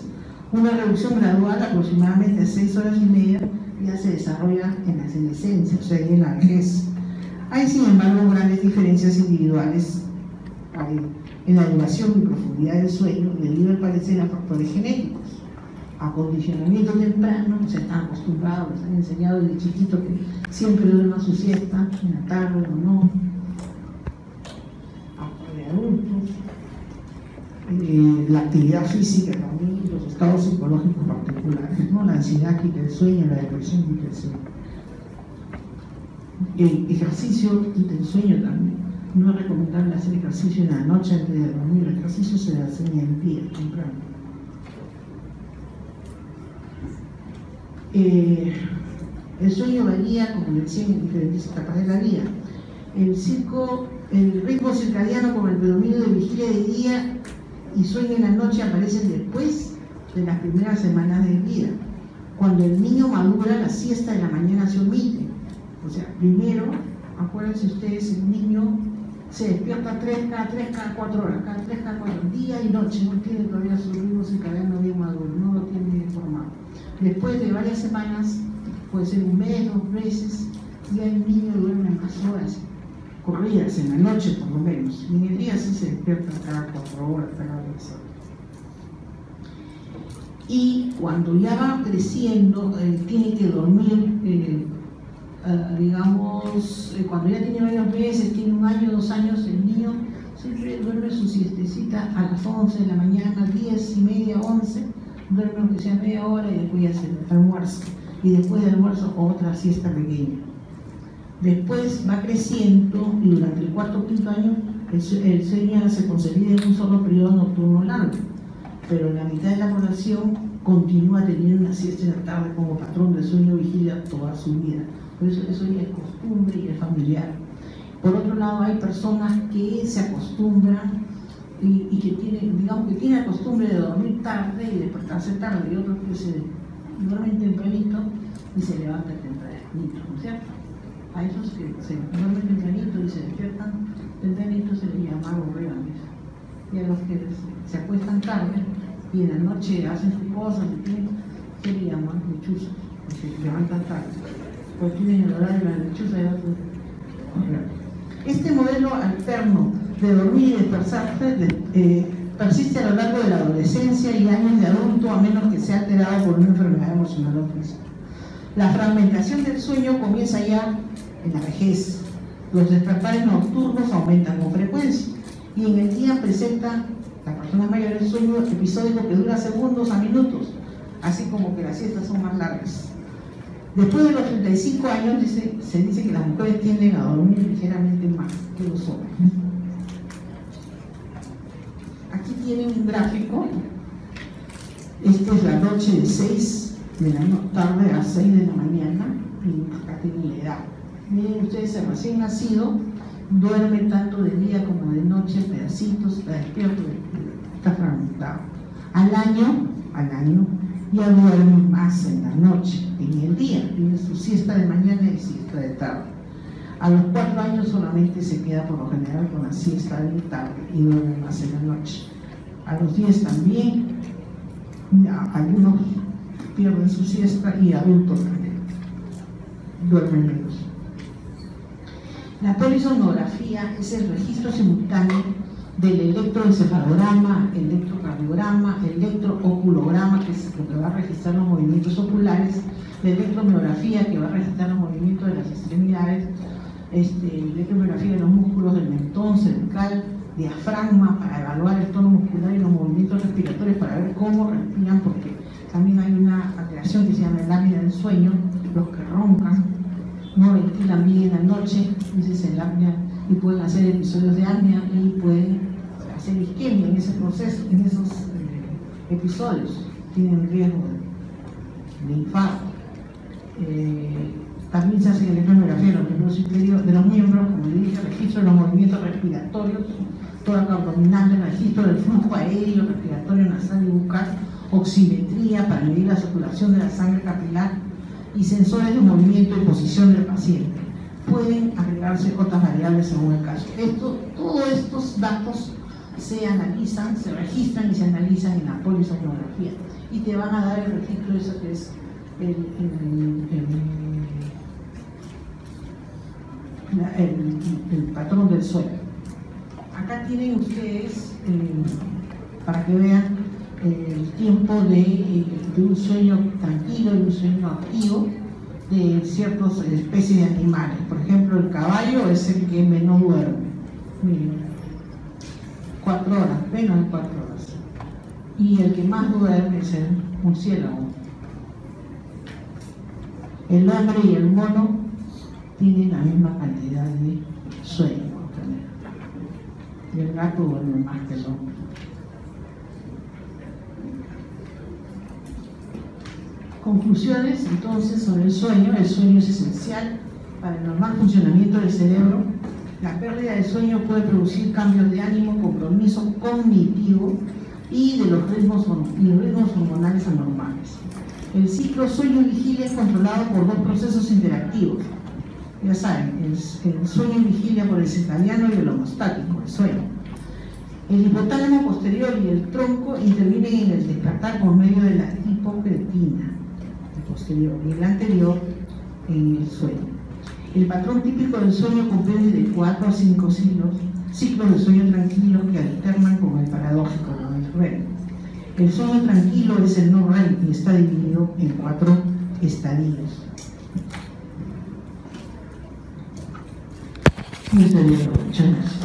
Una reducción gradual aproximadamente a 6 horas y media ya se desarrolla en la adolescencia, o sea, en la vejez. Hay, sin embargo, grandes diferencias individuales en la duración y profundidad del sueño debido al parecer a factores genéticos. Acondicionamiento temprano, se están acostumbrados, les han enseñado desde chiquito que siempre duerman su siesta, en la tarde o no. De adultos, la actividad física también y los estados psicológicos particulares, ¿no? La ansiedad quita el sueño, la depresión quita el sueño. El ejercicio quita el sueño también. No es recomendable hacer ejercicio en la noche antes de dormir. El ejercicio se hace en el día, temprano. El sueño varía, como decía, en diferentes etapas de la vida. El ritmo circadiano, como el predominio de vigilia de día y sueño en la noche, aparecen después de las primeras semanas de vida. Cuando el niño madura, la siesta de la mañana se omite. O sea, primero, acuérdense ustedes, el niño se despierta cada 4 horas, cada 4, día y noche, no tiene todavía su ritmo circadiano bien maduro, no lo tiene bien formado. Después de varias semanas, puede ser un mes, 2 meses, ya el niño duerme más horas, corridas en la noche por lo menos, y en el día sí se despierta cada 4 horas, cada 10 horas. Y cuando ya va creciendo, tiene que dormir, cuando ya tiene varios meses, tiene 1 año, 2 años, el niño siempre duerme su siestecita a las 11 de la mañana, 10 y media, 11, duerme aunque sea media hora y después ya se almuerza. Y después del almuerzo otra siesta pequeña. Después va creciendo y durante el 4 o 5 año el sueño se consolida en un solo periodo nocturno largo, pero la mitad de la población continúa teniendo una siesta en la tarde como patrón de sueño vigilia toda su vida. Por eso ya es costumbre y es familiar. Por otro lado, hay personas que se acostumbran y que tienen la costumbre de dormir tarde y despertarse tarde, y otros que se duermen tempranito y se levantan tempranito, ¿no es cierto? A esos que se duermen tempranito y se despiertan tempranito se les llama aburridos. Y a los que se acuestan tarde y en la noche hacen sus cosas, se les llaman lechuzos, porque se levantan tarde. Porque tienen el horario de la lechuza y otros. Este modelo alterno de dormir y despertarse persiste a lo largo de la adolescencia y años de adulto, a menos que sea alterado por una enfermedad emocional o física. La fragmentación del sueño comienza ya en la vejez. Los despertares nocturnos aumentan con frecuencia y en el día presenta la persona mayor el sueño episódico que dura segundos a minutos, así como que las siestas son más largas. Después de los 35 años se dice que las mujeres tienden a dormir ligeramente más que los hombres. Aquí tienen un gráfico. Esta es la noche de 6 de la tarde a 6 de la mañana, y acá tienen la edad. Miren ustedes, el recién nacido duerme tanto de día como de noche, pedacitos, está despierto, está fragmentado. Al año ya duerme más en la noche, en el día, tiene su siesta de mañana y siesta de tarde. A los 4 años solamente se queda por lo general con la siesta de tarde y duerme más en la noche. A los 10 también, algunos pierden su siesta y adultos también duermen menos. La polisonografía es el registro simultáneo del electroencefalograma, electrocardiograma, electrooculograma, que es lo que va a registrar los movimientos oculares, la electromiografía, que va a registrar los movimientos de las extremidades, electromiografía de los músculos del mentón, cervical, diafragma, para evaluar el tono muscular y los movimientos respiratorios, para ver cómo respiran, porque también hay una alteración que se llama el apnea del sueño. Los que roncan no ventilan bien en la noche, ese es el apnea, y pueden hacer episodios de apnea y pueden hacer isquemia en ese proceso, en esos episodios, tienen riesgo de infarto. También se hace electromiografía de los miembros inferiores, de los miembros, como le dije, registro de los movimientos respiratorios, tórax abdominal, el registro del flujo aéreo, respiratorio, nasal y bucal, oximetría para medir la circulación de la sangre capilar y sensores de movimiento y posición del paciente. Pueden agregarse otras variables según el caso. Todos estos datos se analizan, se registran y se analizan en la polisonografía y te van a dar el registro de eso que es el patrón del sueño. Acá tienen ustedes, para que vean el tiempo de un sueño tranquilo y un sueño activo de ciertas especies de animales. Por ejemplo, el caballo es el que menos duerme. Miren, 4 horas, menos de 4 horas. Y el que más duerme es el murciélago. El hombre y el mono tienen la misma cantidad de sueño. Y el gato duerme más que el hombre. Conclusiones entonces sobre el sueño. El sueño es esencial para el normal funcionamiento del cerebro. La pérdida de sueño puede producir cambios de ánimo, compromiso cognitivo y de los ritmos hormonales anormales. El ciclo sueño-vigilia es controlado por 2 procesos interactivos. Ya saben, el sueño y vigilia por el circadiano y el homostático, el sueño. El hipotálamo posterior y el tronco intervienen en el despertar por medio de la hipocretina, el posterior, y el anterior en el sueño. El patrón típico del sueño comprende de 4 a 5 ciclos de sueño tranquilo que alternan con el paradójico o el REM. El sueño tranquilo es el no REM y está dividido en 4 estadios. Muchas gracias.